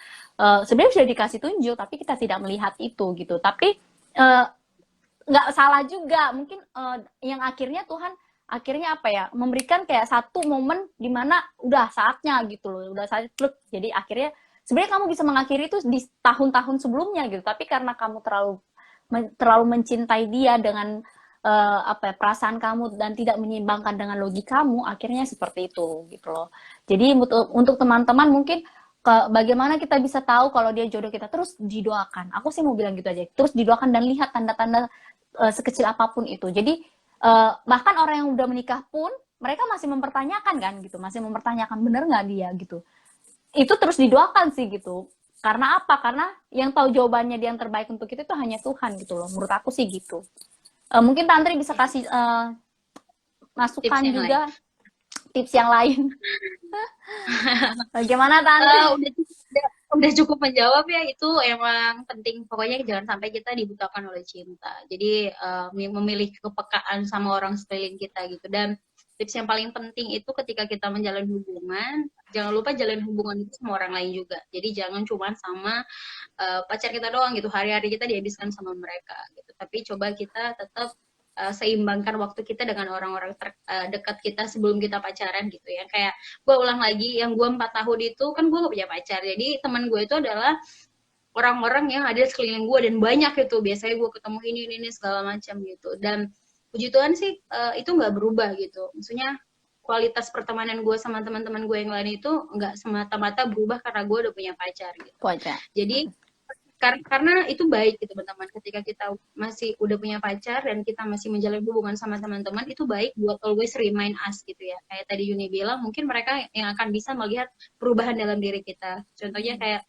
S1: Sebenarnya sudah dikasih tunjuk, tapi kita tidak melihat itu gitu. Tapi uh, nggak salah juga, mungkin yang akhirnya Tuhan akhirnya apa ya, memberikan kayak satu momen di mana udah saatnya gitu loh, udah saatnya pluk. Jadi akhirnya sebenarnya kamu bisa mengakhiri itu di tahun-tahun sebelumnya gitu, tapi karena kamu terlalu mencintai dia dengan apa ya, perasaan kamu dan tidak menyeimbangkan dengan logikamu, akhirnya seperti itu gitu loh. Jadi untuk teman-teman mungkin bagaimana kita bisa tahu kalau dia jodoh kita, terus didoakan. Aku sih mau bilang gitu aja, terus didoakan dan lihat tanda-tanda sekecil apapun itu. Jadi bahkan orang yang udah menikah pun mereka masih mempertanyakan kan gitu, masih mempertanyakan bener nggak dia gitu. Itu terus didoakan sih gitu. Karena apa? Karena yang tahu jawabannya dia yang terbaik untuk kita itu hanya Tuhan gitu loh. Menurut aku sih gitu. Mungkin Tantri bisa
S2: Ya,
S1: kasih
S2: tips
S1: masukan
S2: yang lain.
S1: juga, tips yang lain. Bagaimana Tantri?
S2: Udah cukup menjawab ya, itu emang penting, pokoknya jangan sampai kita dibutakan oleh cinta. Jadi memilih kepekaan sama orang sekeliling kita gitu. Dan tips yang paling penting itu ketika kita menjalin hubungan, jangan lupa jalin hubungan itu sama orang lain juga. Jadi jangan cuma sama pacar kita doang gitu, hari-hari kita dihabiskan sama mereka gitu. Tapi coba kita tetap seimbangkan waktu kita dengan orang-orang dekat kita sebelum kita pacaran gitu ya. Kayak gue ulang lagi, yang gue 4 tahun itu kan gue gak punya pacar, jadi teman gue itu adalah orang-orang yang ada di sekeliling gue, dan banyak itu biasanya gue ketemu ini segala macam gitu. Dan puji Tuhan sih itu nggak berubah gitu, maksudnya kualitas pertemanan gue sama teman-teman gue yang lain itu nggak semata-mata berubah karena gue udah punya pacar gitu.
S1: Wajah.
S2: Jadi karena itu baik gitu teman-teman, ketika kita masih udah punya pacar dan kita masih menjalin hubungan sama teman-teman, itu baik buat always remind us gitu ya, kayak tadi Yuni bilang, mungkin mereka yang akan bisa melihat perubahan dalam diri kita. Contohnya kayak,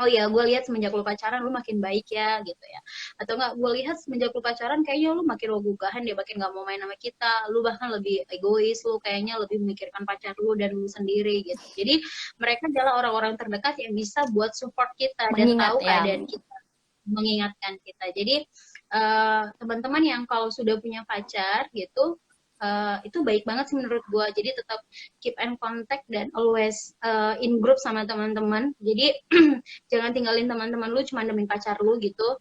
S2: oh ya gue lihat semenjak lu pacaran lu makin baik ya gitu ya, atau enggak, gue lihat semenjak lu pacaran kayaknya lu makin ogogahan dia, makin gak mau main sama kita, lu bahkan lebih egois, lu kayaknya lebih memikirkan pacar lu dan lu sendiri gitu. Jadi mereka adalah orang-orang terdekat yang bisa buat support kita dan
S1: Mengingat
S2: tahu
S1: ya.
S2: keadaan kita, mengingatkan kita. Jadi teman-teman yang kalau sudah punya pacar gitu, itu baik banget sih menurut gue. Jadi tetap keep in contact dan always in group sama teman-teman. Jadi jangan tinggalin teman-teman lu cuma demi pacar lu gitu.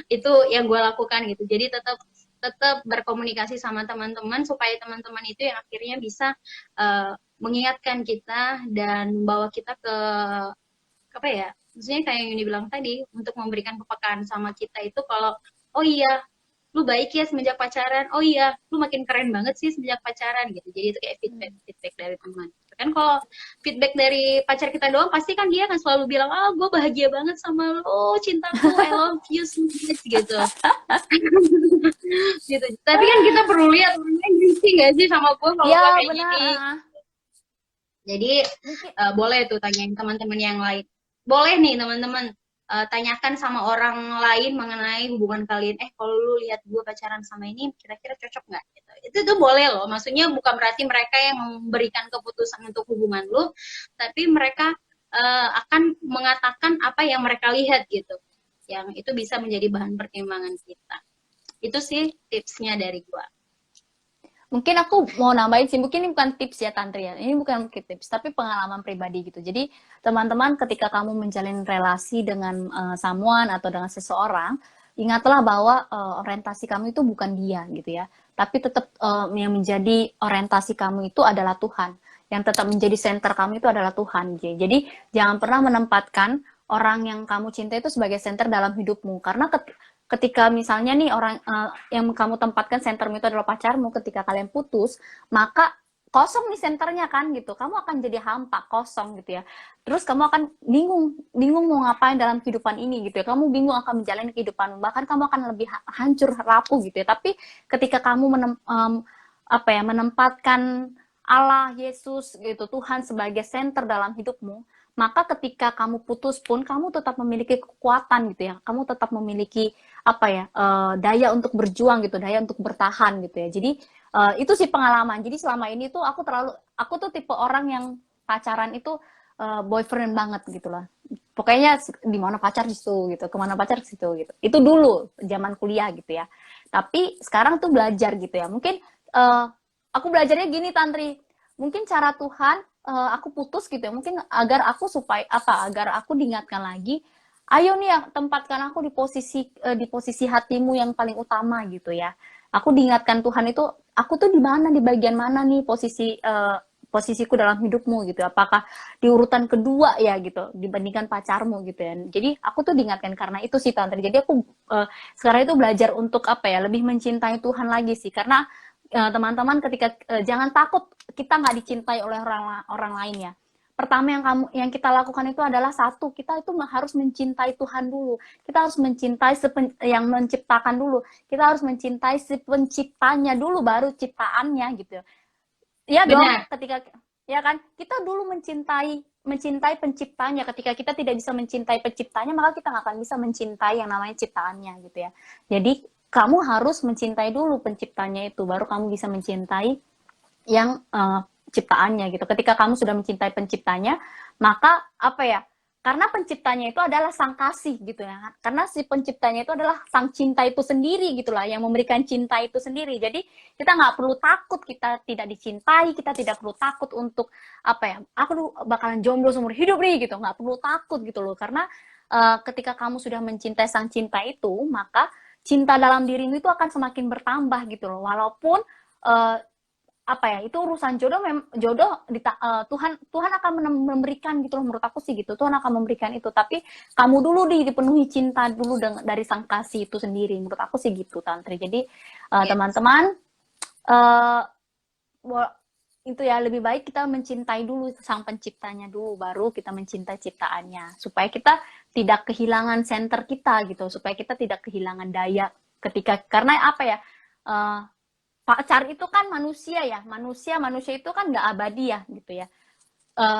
S2: Itu yang gue lakukan gitu. Jadi tetap tetap berkomunikasi sama teman-teman supaya teman-teman itu yang akhirnya bisa mengingatkan kita dan membawa kita ke apa ya, maksudnya kayak yang Yuni bilang tadi, untuk memberikan kepekaan sama kita itu, kalau oh iya lu baik ya semenjak pacaran, oh iya lu makin keren banget sih semenjak pacaran gitu. Jadi itu kayak feedback
S1: Hmm.
S2: feedback dari teman kan. Kalau feedback dari pacar kita doang pasti kan dia akan selalu bilang, ah gue bahagia banget sama lo, cintaku, I love you so much gitu. Gitu, tapi kan kita perlu lihat orangnya gengsi gak sih sama gue kalau
S1: Ya
S2: gue kayak
S1: benar.
S2: gini. Jadi
S1: Mungkin
S2: boleh tuh tanyain teman-teman yang lain. Boleh nih teman-teman tanyakan sama orang lain mengenai hubungan kalian. Kalau lu lihat gue pacaran sama ini, kira-kira cocok nggak? Gitu. Itu tuh boleh loh. Maksudnya bukan berarti mereka yang memberikan keputusan untuk hubungan lu, tapi mereka akan mengatakan apa yang mereka lihat gitu. Yang itu bisa menjadi bahan pertimbangan kita. Itu sih tipsnya dari gue.
S1: Mungkin aku mau nambahin sih, mungkin ini bukan tips ya Tantri ya, ini bukan mungkin tips, tapi pengalaman pribadi gitu. Jadi teman-teman ketika kamu menjalin relasi dengan someone atau dengan seseorang, ingatlah bahwa orientasi kamu itu bukan dia gitu ya, tapi tetap yang menjadi orientasi kamu itu adalah Tuhan, yang tetap menjadi center kamu itu adalah Tuhan. Jadi jangan pernah menempatkan orang yang kamu cintai itu sebagai center dalam hidupmu, karena ketika misalnya nih orang yang kamu tempatkan sentermu itu adalah pacarmu, ketika kalian putus, maka kosong nih senternya kan gitu. Kamu akan jadi hampa, kosong gitu ya. Terus kamu akan bingung, bingung mau ngapain dalam kehidupan ini gitu ya. Kamu bingung akan menjalani kehidupan, bahkan kamu akan lebih hancur, rapuh gitu ya. Tapi ketika kamu menempatkan Allah, Yesus gitu, Tuhan sebagai center dalam hidupmu, maka ketika kamu putus pun kamu tetap memiliki kekuatan gitu ya. Kamu tetap memiliki daya untuk berjuang gitu, daya untuk bertahan gitu ya. Jadi itu sih pengalaman. Jadi selama ini tuh aku tuh tipe orang yang pacaran itu boyfriend banget gitu lah. Pokoknya di mana pacar di situ gitu, kemana pacar di situ gitu. Itu dulu zaman kuliah gitu ya. Tapi sekarang tuh belajar gitu ya. Mungkin aku belajarnya gini Tantri. Mungkin cara Tuhan aku putus gitu ya. Mungkin agar aku diingatkan lagi, ayo nih ya tempatkan aku di posisi hatimu yang paling utama gitu ya. Aku diingatkan Tuhan itu, aku tuh di mana, di bagian mana nih posisiku dalam hidupmu gitu. Apakah di urutan kedua ya gitu dibandingkan pacarmu gitu ya. Jadi aku tuh diingatkan karena itu sih Tante. Jadi aku sekarang itu belajar untuk lebih mencintai Tuhan lagi sih, karena teman-teman ketika jangan takut kita nggak dicintai oleh orang lain ya. Pertama yang kita lakukan itu adalah satu, kita itu harus mencintai Tuhan dulu. Kita harus mencintai yang menciptakan dulu. Kita harus mencintai si penciptanya dulu, baru ciptaannya gitu. Iya dong,
S2: Benar.
S1: ketika ya kan kita dulu mencintai penciptanya. Ketika kita tidak bisa mencintai penciptanya, maka kita nggak akan bisa mencintai yang namanya ciptaannya gitu ya. Jadi kamu harus mencintai dulu penciptanya itu, baru kamu bisa mencintai yang ciptaannya gitu. Ketika kamu sudah mencintai penciptanya, maka karena penciptanya itu adalah sang kasih gitu ya. Karena si penciptanya itu adalah sang cinta itu sendiri gitulah, yang memberikan cinta itu sendiri. Jadi kita nggak perlu takut kita tidak dicintai, kita tidak perlu takut untuk aku bakalan jomblo seumur hidup nih gitu. Nggak perlu takut gitu loh. Karena ketika kamu sudah mencintai sang cinta itu, maka cinta dalam dirimu itu akan semakin bertambah gitu loh. Walaupun uh, itu urusan Tuhan akan memberikan gitu loh, menurut aku sih gitu. Tuhan akan memberikan itu, tapi kamu dulu dipenuhi cinta dulu dari sang kasih itu sendiri, menurut aku sih gitu Tantri. Jadi
S2: Yes.
S1: teman-teman, uh, itu ya, lebih baik kita mencintai dulu sang penciptanya dulu, baru kita mencintai ciptaannya, supaya kita tidak kehilangan center kita gitu, supaya kita tidak kehilangan daya karena uh, pacar itu kan manusia ya, manusia itu kan nggak abadi ya gitu ya.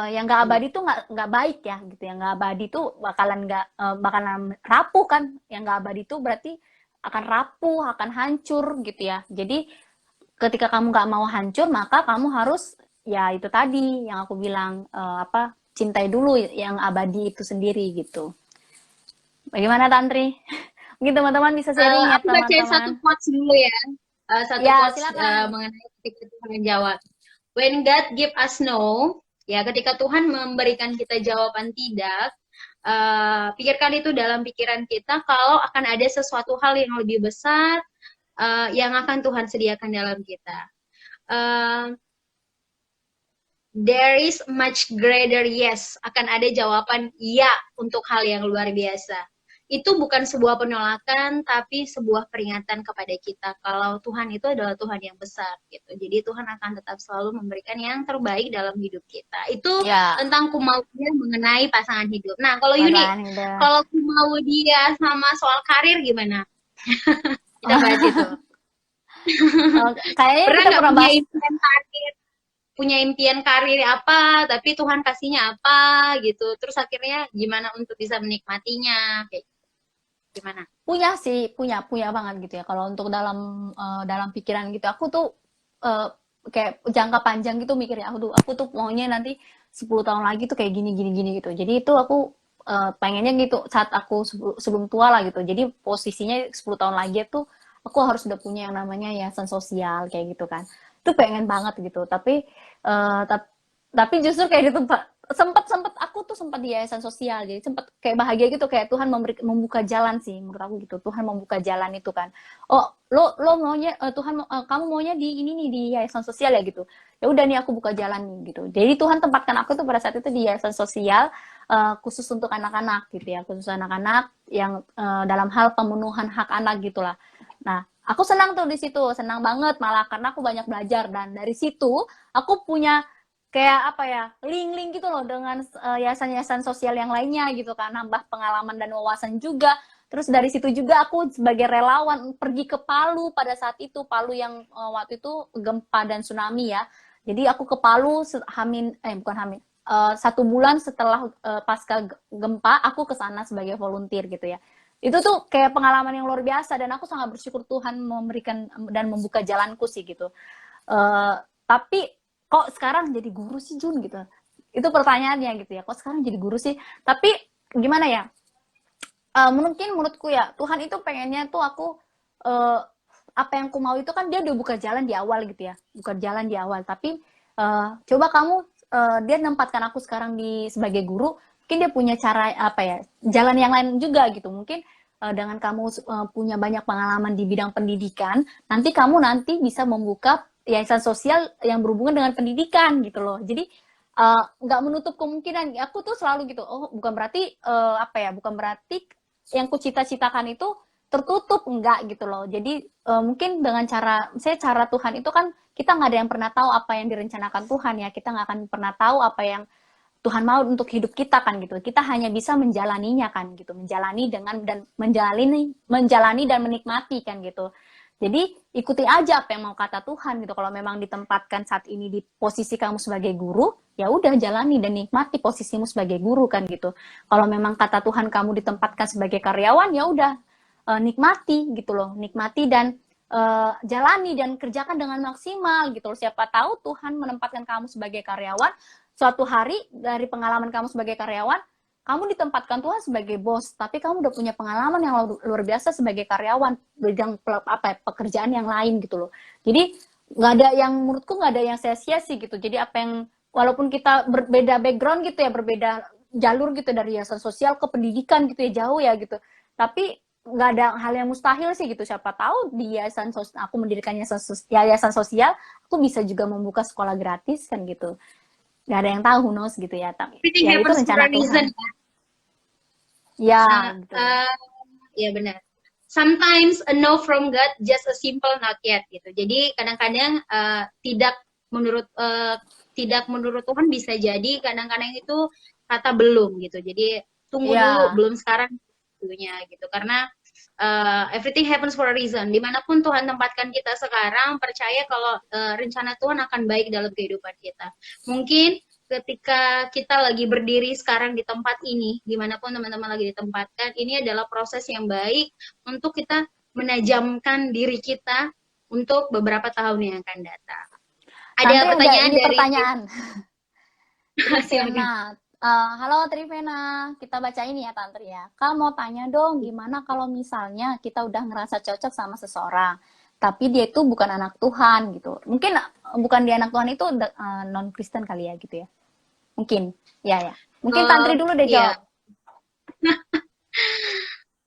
S1: Yang nggak abadi itu nggak baik ya gitu ya. Nggak abadi itu bakalan rapuh kan. Yang nggak abadi itu berarti akan rapuh, akan hancur gitu ya. Jadi ketika kamu nggak mau hancur, maka kamu harus ya itu tadi yang aku bilang, cintai dulu yang abadi itu sendiri gitu. Bagaimana Tantri? Mungkin teman-teman bisa sharing ya
S2: Aku bacain satu
S1: teman-teman.
S2: quotes dulu ya. Satu
S1: Ya
S2: quotes
S1: silakan.
S2: mengenai ketika Tuhan menjawab. When God give us no, ya ketika Tuhan memberikan kita jawaban tidak, pikirkan itu dalam pikiran kita kalau akan ada sesuatu hal yang lebih besar yang akan Tuhan sediakan dalam kita. Uh, there is much greater yes, akan ada jawaban ya untuk hal yang luar biasa. itu bukan sebuah penolakan, tapi sebuah peringatan kepada kita kalau Tuhan itu adalah Tuhan yang besar gitu. Jadi Tuhan akan tetap selalu memberikan yang terbaik dalam hidup kita. Itu
S1: Ya,
S2: tentang kumau dia mengenai pasangan hidup. Nah, kalau Yuni,
S1: pasangan udah.
S2: kalau kumau dia sama soal karir gimana? Kita bahas itu.
S1: Kayaknya
S2: Pernah
S1: kita
S2: nggak
S1: pernah
S2: punya
S1: bahas.
S2: impian karir? Punya impian karir apa, tapi Tuhan kasihnya apa gitu. Terus akhirnya gimana untuk bisa menikmatinya? Kayak gimana?
S1: Punya sih, punya banget gitu ya. Kalau untuk dalam pikiran gitu, aku tuh eh, kayak jangka panjang gitu mikirnya. Aku tuh maunya nanti 10 tahun lagi tuh kayak gini gini gini gitu. Jadi itu aku pengennya gitu saat aku sebelum tua lah gitu. Jadi posisinya 10 tahun lagi tuh aku harus udah punya yang namanya yayasan sosial kayak gitu kan. Itu pengen banget gitu. Eh, tap- tapi justru kayak gitu sempet sempet aku tuh sempat di yayasan sosial, jadi sempet kayak bahagia gitu, kayak Tuhan membuka jalan sih menurut aku gitu. Tuhan membuka jalan itu kan, oh lo maunya kamu maunya di ini nih di yayasan sosial ya gitu, ya udah nih aku buka jalan nih gitu. Jadi Tuhan tempatkan aku tuh pada saat itu di yayasan sosial, khusus untuk anak-anak gitu ya, khusus anak-anak yang dalam hal pemenuhan hak anak gitulah. Nah, aku senang tuh di situ, senang banget malah karena aku banyak belajar, dan dari situ aku punya kayak apa ya, link-link gitu loh dengan yayasan-yayasan sosial yang lainnya gitu kan, nambah pengalaman dan wawasan juga. Terus dari situ juga aku sebagai relawan pergi ke Palu pada saat itu, Palu yang waktu itu gempa dan tsunami ya. Jadi aku ke Palu bukan Hamin, 1 bulan setelah pasca gempa aku ke sana sebagai volunteer gitu ya. Itu tuh kayak pengalaman yang luar biasa, dan aku sangat bersyukur Tuhan memberikan dan membuka jalanku sih gitu. Uh, tapi kok sekarang jadi guru sih Jun gitu, itu pertanyaannya gitu ya, kok sekarang jadi guru sih. Tapi gimana ya, mungkin menurutku ya Tuhan itu pengennya tuh aku, uh, apa yang ku mau itu kan dia udah buka jalan di awal gitu ya, buka jalan di awal. Tapi coba kamu, dia nempatkan aku sekarang di sebagai guru, mungkin dia punya cara apa ya, jalan yang lain juga gitu. Mungkin dengan kamu punya banyak pengalaman di bidang pendidikan, nanti bisa membuka yayasan sosial yang berhubungan dengan pendidikan gitu loh. Jadi nggak menutup kemungkinan. Aku tuh selalu gitu, oh bukan berarti apa ya, bukan berarti yang kucita-citakan itu tertutup, enggak gitu loh. Jadi mungkin dengan cara Tuhan itu kan, kita nggak ada yang pernah tahu apa yang direncanakan Tuhan ya. Kita nggak akan pernah tahu apa yang Tuhan mau untuk hidup kita kan gitu. Kita hanya bisa menjalaninya kan gitu, menjalani dan menikmati kan gitu. Jadi ikuti aja apa yang mau kata Tuhan gitu. Kalau memang ditempatkan saat ini di posisi kamu sebagai guru, ya udah jalani dan nikmati posisimu sebagai guru kan gitu. Kalau memang kata Tuhan kamu ditempatkan sebagai karyawan, ya udah nikmati gitu loh, nikmati dan jalani dan kerjakan dengan maksimal gitu loh. Siapa tahu Tuhan menempatkan kamu sebagai karyawan, suatu hari dari pengalaman kamu sebagai karyawan, kamu ditempatkan Tuhan sebagai bos, tapi kamu udah punya pengalaman yang luar biasa sebagai karyawan bidang apa pekerjaan yang lain gitu loh. Jadi nggak ada yang, menurutku nggak ada yang sia-sia sih gitu. Jadi apa yang, walaupun kita berbeda background gitu ya, berbeda jalur gitu dari yayasan sosial ke pendidikan gitu ya, jauh ya gitu. Tapi nggak ada hal yang mustahil sih gitu. Siapa tahu di yayasan sosial, aku mendirikan yayasan sosial, aku bisa juga membuka sekolah gratis kan gitu. Nggak ada yang tahu, who knows gitu ya. Tapi
S2: Everything
S1: ya itu
S2: happens for
S1: rencana
S2: a reason.
S1: Tuhan. Ya,
S2: Uh,
S1: gitu.
S2: uh, ya benar. Sometimes a no from God just a simple not yet gitu. Jadi kadang-kadang tidak menurut Tuhan bisa jadi kadang-kadang itu kata belum gitu. Jadi tunggu dulu,
S1: Ya,
S2: belum sekarang dulunya gitu. Karena everything happens for a reason. Dimanapun Tuhan tempatkan kita sekarang, percaya kalau rencana Tuhan akan baik dalam kehidupan kita. Mungkin ketika kita lagi berdiri sekarang di tempat ini, dimanapun teman-teman lagi ditempatkan, ini adalah proses yang baik untuk kita menajamkan diri kita untuk beberapa tahun yang akan datang. Ada
S1: Tantri udah
S2: pertanyaan
S1: ini
S2: dari
S1: pertanyaan.
S2: silakan.
S1: Trivena. Halo Trivena, kita baca ini ya Tantri ya. Kak mau tanya dong, gimana kalau misalnya kita udah ngerasa cocok sama seseorang, tapi dia itu bukan anak Tuhan gitu. Mungkin bukan dia anak Tuhan itu non Kristen kali ya gitu ya. Mungkin, ya ya. Mungkin Tantri dulu deh
S2: Ya,
S1: jawab.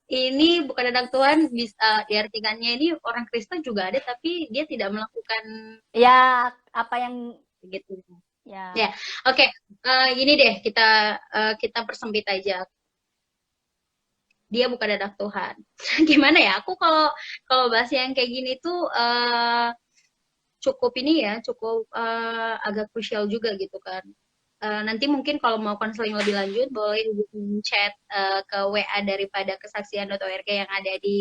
S2: ini bukan anak Tuhan bisa diartikannya ini orang Kristen juga ada tapi dia tidak melakukan
S1: Ya, apa yang
S2: gitu.
S1: ya.
S2: Ya, oke. Gini deh kita kita persempit aja. dia bukan anak Tuhan. Gimana ya? Aku kalau kalau bahas yang kayak gini tuh cukup ini ya, cukup agak krusial juga gitu kan. Nanti mungkin kalau mau konseling lebih lanjut boleh hubungin chat ke WA daripada kesaksian.org yang ada di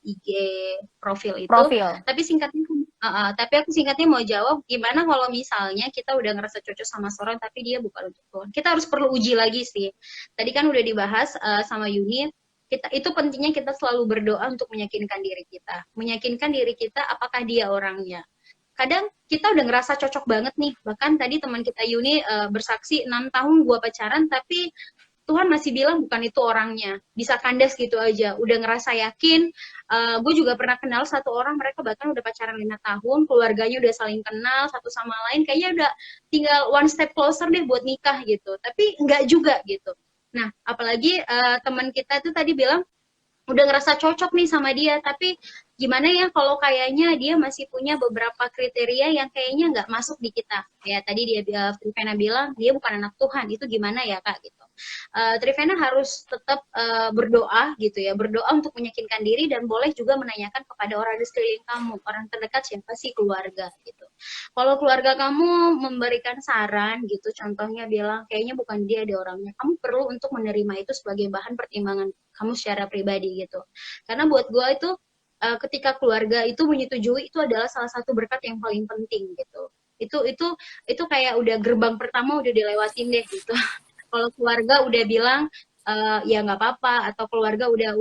S2: IG profil itu.
S1: Profil.
S2: Tapi singkatnya, tapi aku singkatnya mau jawab gimana kalau misalnya kita udah ngerasa cocok sama seorang tapi dia bukan untuk Tuhan. Kita harus perlu uji lagi sih. Tadi kan udah dibahas sama Yuni. Kita itu pentingnya kita selalu berdoa untuk meyakinkan diri kita. Meyakinkan diri kita apakah dia orangnya. Kadang kita udah ngerasa cocok banget nih. Bahkan tadi teman kita Yuni bersaksi 6 tahun gua pacaran tapi Tuhan masih bilang bukan itu orangnya. Bisa kandas gitu aja. Udah ngerasa yakin. Gue juga pernah kenal satu orang, mereka bahkan udah pacaran 5 tahun, keluarganya udah saling kenal satu sama lain. Kayaknya udah tinggal one step closer deh buat nikah gitu. Tapi enggak juga gitu. Nah, apalagi teman kita itu tadi bilang udah ngerasa cocok nih sama dia, tapi gimana ya kalau kayaknya dia masih punya beberapa kriteria yang kayaknya nggak masuk di kita. Ya tadi dia Trivena bilang dia bukan anak Tuhan, itu gimana ya kak gitu. Trivena harus tetap berdoa gitu ya, berdoa untuk meyakinkan diri dan boleh juga menanyakan kepada orang di sekeliling kamu, orang terdekat siapa sih, keluarga gitu. Kalau keluarga kamu memberikan saran gitu, contohnya bilang kayaknya bukan dia di orangnya, kamu perlu untuk menerima itu sebagai bahan pertimbangan kamu secara pribadi gitu. Karena buat gue itu ketika keluarga itu menyetujui itu adalah salah satu berkat yang paling penting gitu. Itu kayak udah gerbang pertama udah dilewatin deh gitu. Kalau keluarga udah bilang ya nggak apa-apa, atau keluarga udah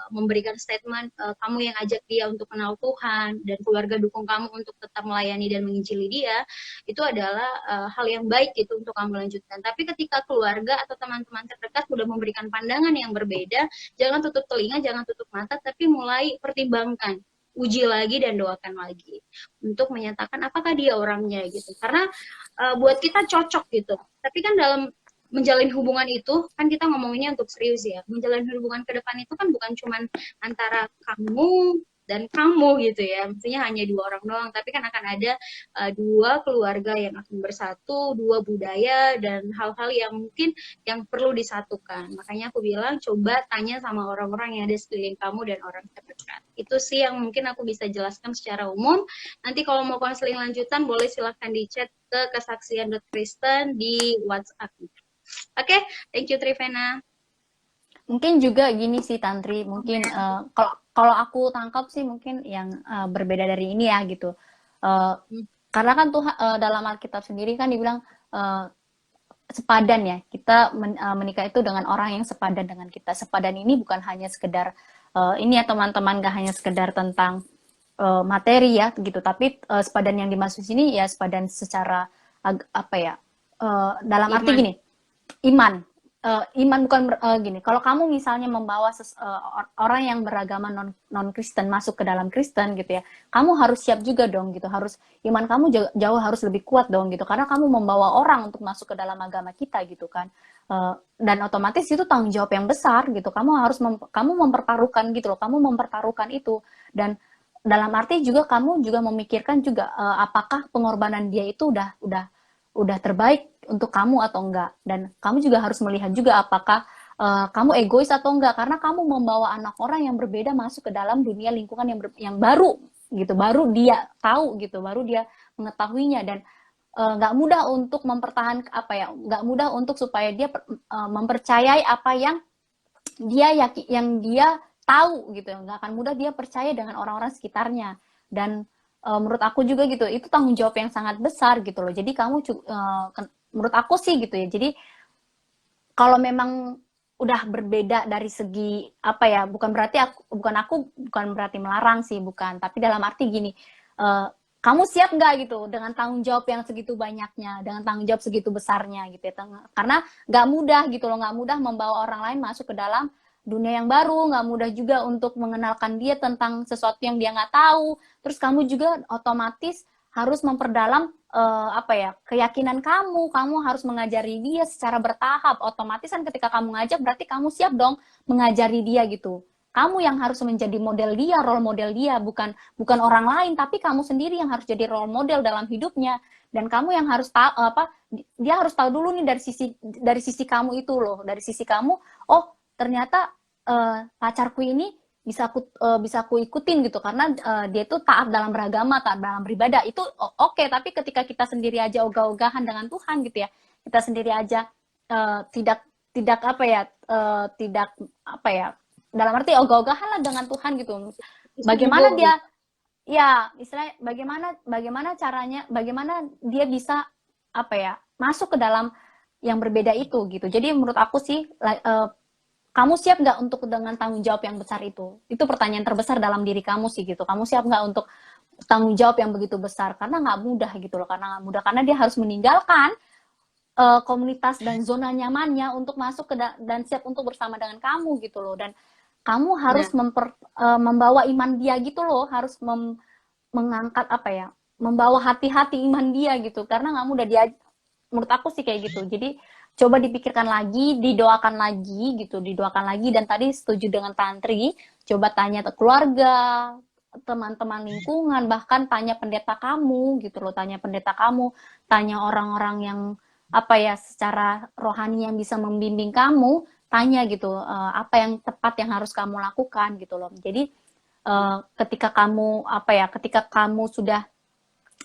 S2: memberikan statement kamu yang ajak dia untuk kenal Tuhan dan keluarga dukung kamu untuk tetap melayani dan menginjili dia, itu adalah hal yang baik gitu untuk kamu lanjutkan. Tapi ketika keluarga atau teman-teman terdekat udah memberikan pandangan yang berbeda, jangan tutup telinga, jangan tutup mata, tapi mulai pertimbangkan, uji lagi dan doakan lagi untuk menyatakan apakah dia orangnya gitu. Karena buat kita cocok gitu, tapi kan dalam menjalin hubungan itu kan kita ngomonginnya untuk serius ya. Menjalin hubungan ke depan itu kan bukan cuman antara kamu dan kamu gitu ya. Maksudnya hanya dua orang doang, tapi kan akan ada dua keluarga yang akan bersatu, dua budaya dan hal-hal yang mungkin yang perlu disatukan. Makanya aku bilang coba tanya sama orang-orang yang ada sekeliling kamu dan orang terdekat. Itu sih yang mungkin aku bisa jelaskan secara umum. Nanti kalau mau konseling lanjutan boleh silahkan di chat ke kesaksian.kristen di WhatsApp. Oke, thank you Trivena.
S1: Mungkin juga gini sih Tantri, mungkin kalau aku tangkap sih mungkin yang berbeda dari ini ya gitu. Karena kan Tuhan dalam Alkitab sendiri kan dibilang sepadan ya, kita menikah itu dengan orang yang sepadan dengan kita. Sepadan ini bukan hanya sekedar ini ya teman-teman, gak hanya sekedar tentang materi ya gitu, tapi sepadan yang dimaksud sini ya sepadan secara apa ya, dalam arti gini, iman bukan gini. Kalau kamu misalnya membawa orang yang beragama non Kristen masuk ke dalam Kristen gitu ya, kamu harus siap juga dong gitu. Harus iman kamu jauh harus lebih kuat dong gitu. Karena kamu membawa orang untuk masuk ke dalam agama kita gitu kan. Dan otomatis itu tanggung jawab yang besar gitu. Kamu harus kamu mempertaruhkan gitu loh. Kamu mempertaruhkan itu, dan dalam arti juga kamu juga memikirkan juga apakah pengorbanan dia itu udah terbaik untuk kamu atau enggak, dan kamu juga harus melihat juga apakah kamu egois atau enggak, karena kamu membawa anak orang yang berbeda masuk ke dalam dunia lingkungan yang baru gitu, baru dia tahu gitu, baru dia mengetahuinya, dan nggak mudah untuk mempertahankan apa ya, nggak mudah untuk supaya dia mempercayai apa yang dia tahu gitu, nggak akan mudah dia percaya dengan orang-orang sekitarnya. Dan menurut aku juga gitu, itu tanggung jawab yang sangat besar gitu loh. Jadi kamu menurut aku sih gitu ya, jadi kalau memang udah berbeda dari segi apa ya, bukan berarti melarang sih, bukan, tapi dalam arti gini, kamu siap nggak gitu dengan tanggung jawab yang segitu banyaknya, dengan tanggung jawab segitu besarnya gitu ya, karena nggak mudah gitu loh, nggak mudah membawa orang lain masuk ke dalam dunia yang baru, nggak mudah juga untuk mengenalkan dia tentang sesuatu yang dia nggak tahu. Terus kamu juga otomatis harus memperdalam apa ya, keyakinan kamu harus mengajari dia secara bertahap. Otomatis kan ketika kamu ngajak berarti kamu siap dong mengajari dia gitu. Kamu yang harus menjadi model dia, role model dia, bukan orang lain, tapi kamu sendiri yang harus jadi role model dalam hidupnya. Dan kamu yang harus tahu dia harus tahu dulu nih dari sisi kamu itu loh, dari sisi kamu, oh ternyata pacarku ini bisa aku ikutin gitu karena dia tuh taat dalam beragama, taat dalam beribadah. Itu oke, tapi ketika kita sendiri aja ogah-ogahan dengan Tuhan gitu ya, kita sendiri aja tidak tidak apa ya tidak apa ya, dalam arti ogah-ogahan lah dengan Tuhan gitu. Bagaimana dia, ya istilahnya bagaimana caranya, bagaimana dia bisa apa ya masuk ke dalam yang berbeda itu gitu. Jadi menurut aku sih kamu siap nggak untuk dengan tanggung jawab yang besar itu? Itu pertanyaan terbesar dalam diri kamu sih gitu. Kamu siap nggak untuk tanggung jawab yang begitu besar? Karena nggak mudah gitu loh. Karena nggak mudah, karena dia harus meninggalkan komunitas dan zona nyamannya untuk masuk ke dan siap untuk bersama dengan kamu gitu loh. Dan kamu harus membawa iman dia gitu loh. Harus mengangkat apa ya? Membawa hati-hati iman dia gitu. Karena nggak mudah, dia menurut aku sih kayak gitu. Jadi coba dipikirkan lagi, didoakan lagi gitu, didoakan lagi. Dan tadi setuju dengan Tantri, coba tanya ke keluarga, teman-teman lingkungan, bahkan tanya pendeta kamu gitu loh, tanya pendeta kamu, tanya orang-orang yang apa ya secara rohani yang bisa membimbing kamu, tanya gitu apa yang tepat yang harus kamu lakukan gitu loh. Jadi ketika kamu sudah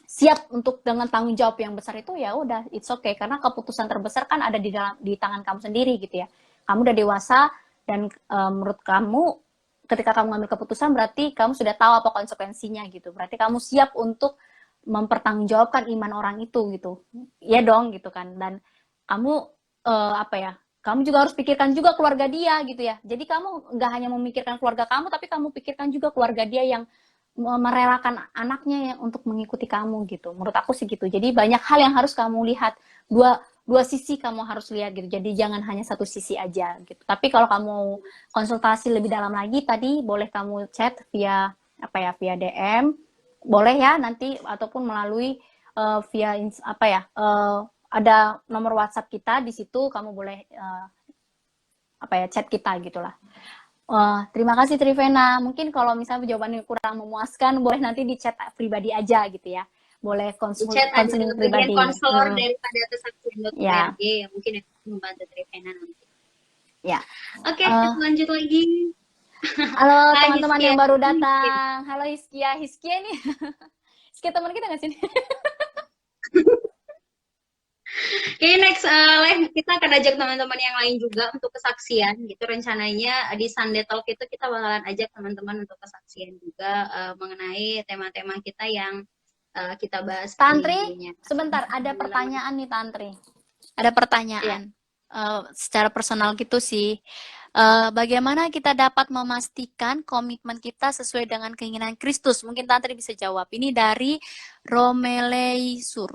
S1: siap untuk dengan tanggung jawab yang besar itu, ya udah it's okay, karena keputusan terbesar kan ada di tangan kamu sendiri gitu ya. Kamu udah dewasa dan menurut kamu ketika kamu ngambil keputusan berarti kamu sudah tahu apa konsekuensinya gitu. Berarti kamu siap untuk mempertanggungjawabkan iman orang itu gitu. Ya dong gitu kan. Dan kamu kamu juga harus pikirkan juga keluarga dia gitu ya. Jadi kamu nggak hanya memikirkan keluarga kamu, tapi kamu pikirkan juga keluarga dia yang merelakan anaknya untuk mengikuti kamu gitu. Menurut aku sih gitu. Jadi banyak hal yang harus kamu lihat. Dua sisi kamu harus lihat gitu. Jadi jangan hanya satu sisi aja gitu. Tapi kalau kamu konsultasi lebih dalam lagi, tadi boleh kamu chat via via DM. Boleh ya nanti, ataupun melalui via ada nomor WhatsApp kita di situ, kamu boleh chat kita gitulah. Terima kasih Trivena. Mungkin kalau misalnya jawabannya kurang memuaskan, boleh nanti di chat pribadi aja gitu ya. Boleh konseling pribadi.
S2: Konselor daripada kesaksian.org
S1: ya.
S2: yang mungkin membantu Trivena nanti.
S1: Ya.
S2: Oke, lanjut lagi.
S1: Halo teman-teman yang baru datang. Halo Hiskia nih. Hiskia teman kita nggak sih?
S2: Oke, next kita akan ajak teman-teman yang lain juga untuk kesaksian gitu. Rencananya di Sunday Talk itu kita bakalan ajak teman-teman untuk kesaksian juga mengenai tema-tema kita yang kita bahas.
S1: Tantri, sebentar, ada pertanyaan nih Tantri. Ada pertanyaan secara personal gitu sih. Bagaimana kita dapat memastikan komitmen kita sesuai dengan keinginan Kristus? Mungkin Tantri bisa jawab. Ini dari Romeleisur.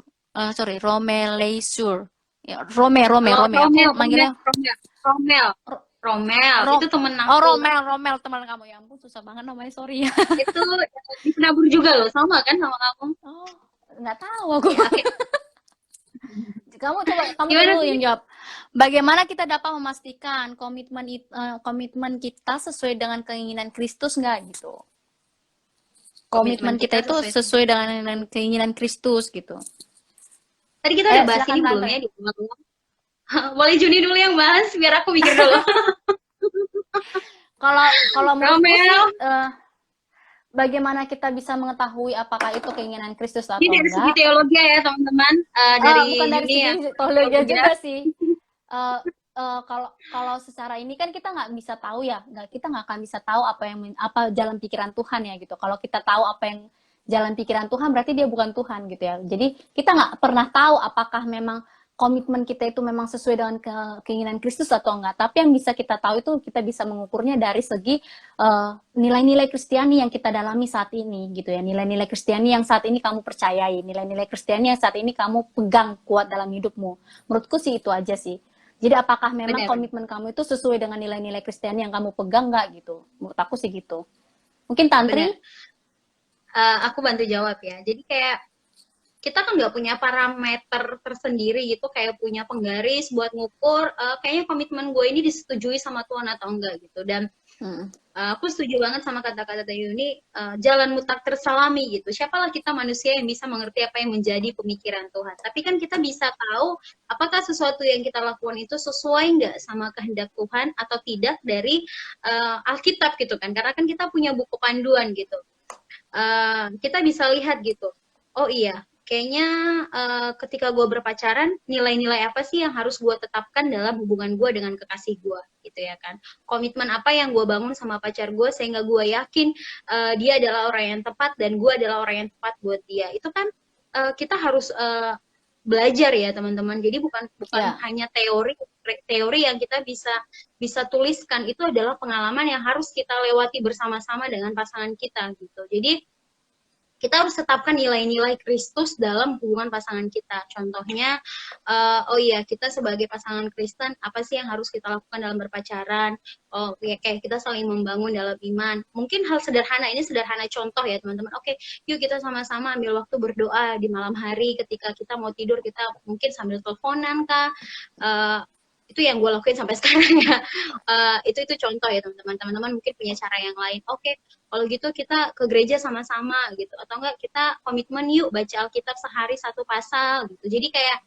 S1: Romeleisur. Ya, Romel. Manggilnya
S2: Romel. Itu temen aku.
S1: Oh, Romel teman kamu. Ya ampun, susah banget namanya, sorry ya.
S2: Itu di penabur juga loh, sama kan sama kamu?
S1: Oh, nggak tahu aku. Ya, okay. Kamu dulu yang jawab. Bagaimana kita dapat memastikan komitmen kita sesuai dengan keinginan Kristus nggak gitu? Komitmen kita itu sesuai dengan keinginan Kristus gitu.
S2: Tadi kita udah bahas ini belum ya di awal-awal? Boleh Juni dulu yang bahas biar aku mikir dulu.
S1: Kalau menurut bagaimana kita bisa mengetahui apakah itu keinginan Kristus atau enggak?
S2: Ini dari segi teologi ya teman-teman.
S1: Bukan dari segi teologi juga sih. Kalau secara ini kan kita nggak bisa tahu ya, kita nggak akan bisa tahu apa jalan pikiran Tuhan ya gitu. Kalau kita tahu apa yang jalan pikiran Tuhan, berarti dia bukan Tuhan gitu ya. Jadi kita nggak pernah tahu apakah memang komitmen kita itu memang sesuai dengan keinginan Kristus atau enggak. Tapi yang bisa kita tahu itu kita bisa mengukurnya dari segi nilai-nilai Kristiani yang kita dalami saat ini gitu ya. Nilai-nilai Kristiani yang saat ini kamu percayai, nilai-nilai Kristiani yang saat ini kamu pegang kuat dalam hidupmu. Menurutku sih itu aja sih. Jadi apakah memang komitmen kamu itu sesuai dengan nilai-nilai Kristiani yang kamu pegang nggak gitu? Menurut aku sih gitu. Mungkin Tantri?
S2: Aku bantu jawab ya. Jadi kayak kita kan nggak punya parameter tersendiri gitu, kayak punya penggaris buat ngukur kayaknya komitmen gue ini disetujui sama Tuhan atau enggak gitu. Dan
S1: Mm.
S2: Aku setuju banget sama kata-kata Teh Yuni, jalan mutak tersalami gitu. Siapalah kita manusia yang bisa mengerti apa yang menjadi pemikiran Tuhan. Tapi kan kita bisa tahu apakah sesuatu yang kita lakukan itu sesuai nggak sama kehendak Tuhan atau tidak dari Alkitab gitu kan. Karena kan kita punya buku panduan gitu. Kita bisa lihat gitu. Oh iya, kayaknya ketika gue berpacaran, nilai-nilai apa sih yang harus gue tetapkan dalam hubungan gue dengan kekasih gue, gitu ya kan? Komitmen apa yang gue bangun sama pacar gue sehingga gue yakin dia adalah orang yang tepat dan gue adalah orang yang tepat buat dia. Itu kan kita harus belajar ya teman-teman. Jadi bukan bukan
S1: Ya.
S2: hanya teori teori yang kita bisa bisa tuliskan, itu adalah pengalaman yang harus kita lewati bersama-sama dengan pasangan kita gitu. Jadi kita harus tetapkan nilai-nilai Kristus dalam hubungan pasangan kita. Contohnya, oh iya, kita sebagai pasangan Kristen, apa sih yang harus kita lakukan dalam berpacaran? Oh, ya, kayak kita saling membangun dalam iman. Mungkin hal sederhana, ini sederhana contoh ya teman-teman. Oke, yuk kita sama-sama ambil waktu berdoa di malam hari ketika kita mau tidur, kita mungkin sambil teleponan kah? Uh, itu yang gue lakuin sampai sekarang ya. Itu contoh ya teman-teman. Teman-teman mungkin punya cara yang lain. Oke, kalau gitu kita ke gereja sama-sama gitu, atau enggak kita komitmen yuk baca Alkitab sehari satu pasal gitu. Jadi kayak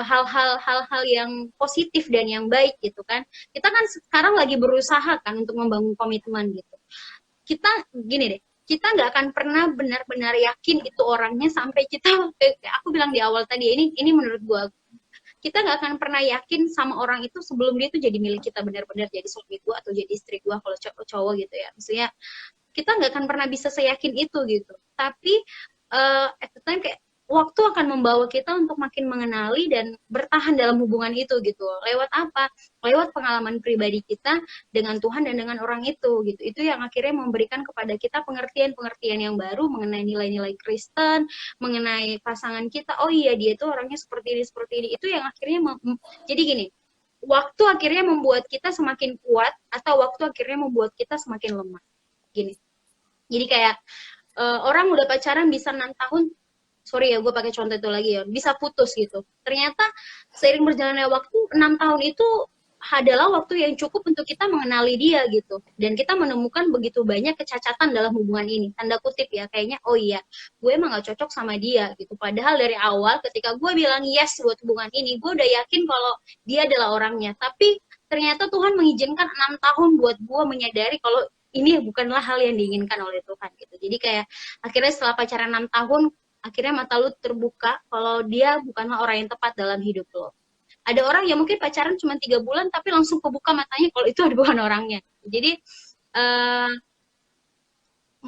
S2: hal-hal yang positif dan yang baik gitu kan. Kita kan sekarang lagi berusaha kan untuk membangun komitmen gitu. Kita gini deh, kita nggak akan pernah benar-benar yakin itu orangnya sampai kita, aku bilang di awal tadi, ini menurut gua, kita nggak akan pernah yakin sama orang itu sebelum dia itu jadi milik kita benar-benar jadi suami gua atau jadi istri gua kalau cowok gitu ya. Maksudnya kita nggak akan pernah bisa seyakin itu gitu. Tapi at the time kayak waktu akan membawa kita untuk makin mengenali dan bertahan dalam hubungan itu gitu. Lewat apa? Lewat pengalaman pribadi kita dengan Tuhan dan dengan orang itu gitu. Itu yang akhirnya memberikan kepada kita pengertian-pengertian yang baru mengenai nilai-nilai Kristen, mengenai pasangan kita. Oh iya, dia tuh orangnya seperti ini seperti ini. Itu yang akhirnya jadi gini, waktu akhirnya membuat kita semakin kuat atau waktu akhirnya membuat kita semakin lemah gini. Jadi kayak orang udah pacaran bisa 6 tahun, sorry ya gue pakai contoh itu lagi ya, bisa putus gitu. Ternyata seiring berjalannya waktu 6 tahun itu adalah waktu yang cukup untuk kita mengenali dia gitu. Dan kita menemukan begitu banyak kecacatan dalam hubungan ini. Tanda kutip ya, kayaknya oh iya, gue emang gak cocok sama dia gitu. Padahal dari awal ketika gue bilang yes buat hubungan ini, gue udah yakin kalau dia adalah orangnya. Tapi ternyata Tuhan mengizinkan 6 tahun buat gue menyadari kalau ini bukanlah hal yang diinginkan oleh Tuhan gitu. Jadi kayak akhirnya setelah pacaran 6 tahun, akhirnya mata lu terbuka kalau dia bukanlah orang yang tepat dalam hidup lo. Ada orang yang mungkin pacaran cuma 3 bulan tapi langsung kebuka matanya kalau itu bukan orangnya. Jadi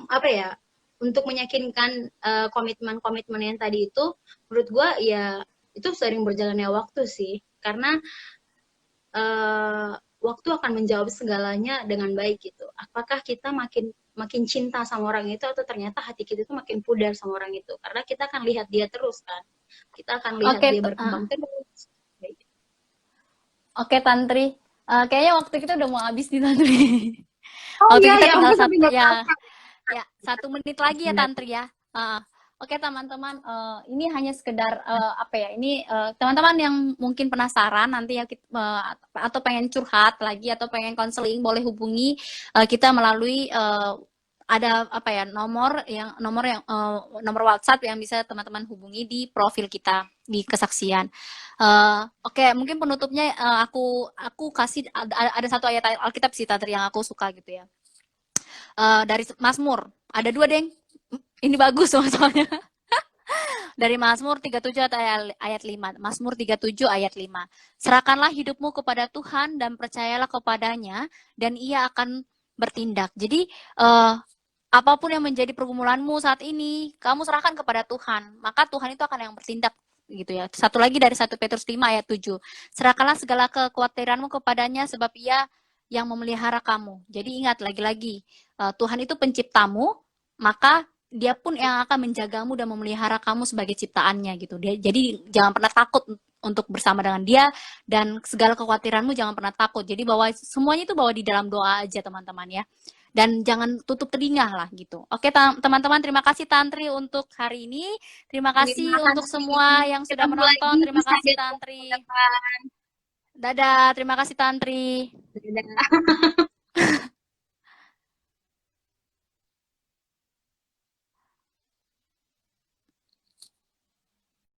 S2: apa ya, untuk meyakinkan komitmen-komitmen yang tadi itu, menurut gue ya itu sering berjalannya waktu sih, karena waktu akan menjawab segalanya dengan baik gitu. Apakah kita makin makin cinta sama orang itu atau ternyata hati kita itu makin pudar sama orang itu, karena kita akan lihat dia terus kan, kita akan lihat
S1: Oke,
S2: dia berkembang terus.
S1: oke Tantri. Kayaknya waktu kita udah mau habis nih Tantri.
S2: Oh
S1: Waktu
S2: iya
S1: kita
S2: ya,
S1: tinggal
S2: aku sampai
S1: satu
S2: nggak
S1: ya,
S2: kerasa.
S1: ya 1 menit lagi ya Tantri ya. Oke teman-teman, ini hanya sekedar apa ya? Ini teman-teman yang mungkin penasaran nanti ya atau pengen curhat lagi atau pengen konseling, boleh hubungi kita melalui ada apa ya, nomor nomor WhatsApp yang bisa teman-teman hubungi di profil kita di kesaksian. Oke, mungkin penutupnya aku kasih ada satu ayat Alkitab sih Tantri yang aku suka gitu ya. Dari Mazmur, ada 2 deng. Ini bagus soalnya. Dari Mazmur 37 ayat 5. Mazmur 37 ayat 5. Serahkanlah hidupmu kepada Tuhan dan percayalah kepadanya dan ia akan bertindak. Jadi apapun yang menjadi pergumulanmu saat ini, kamu serahkan kepada Tuhan. Maka Tuhan itu akan yang bertindak gitu ya. Satu lagi dari 1 Petrus 5 ayat 7. Serahkanlah segala kekhawatiranmu kepadanya sebab ia yang memelihara kamu. Jadi ingat lagi-lagi, Tuhan itu penciptamu, maka dia pun yang akan menjagamu dan memelihara kamu sebagai ciptaannya gitu. Jadi jangan pernah takut untuk bersama dengan dia, dan segala kekhawatiranmu jangan pernah takut. Jadi bawa semuanya itu bawa di dalam doa aja teman-teman ya. Dan jangan tutup telinga lah gitu. Oke teman-teman, terima kasih Tantri untuk hari ini. Terima kasih
S2: Terima
S1: untuk
S2: kasih.
S1: semua yang sudah
S2: Ketemu lagi
S1: menonton. Terima
S2: di
S1: kasih
S2: Sadet
S1: Tantri.
S2: depan.
S1: Dadah, terima kasih Tantri.
S2: Dadah.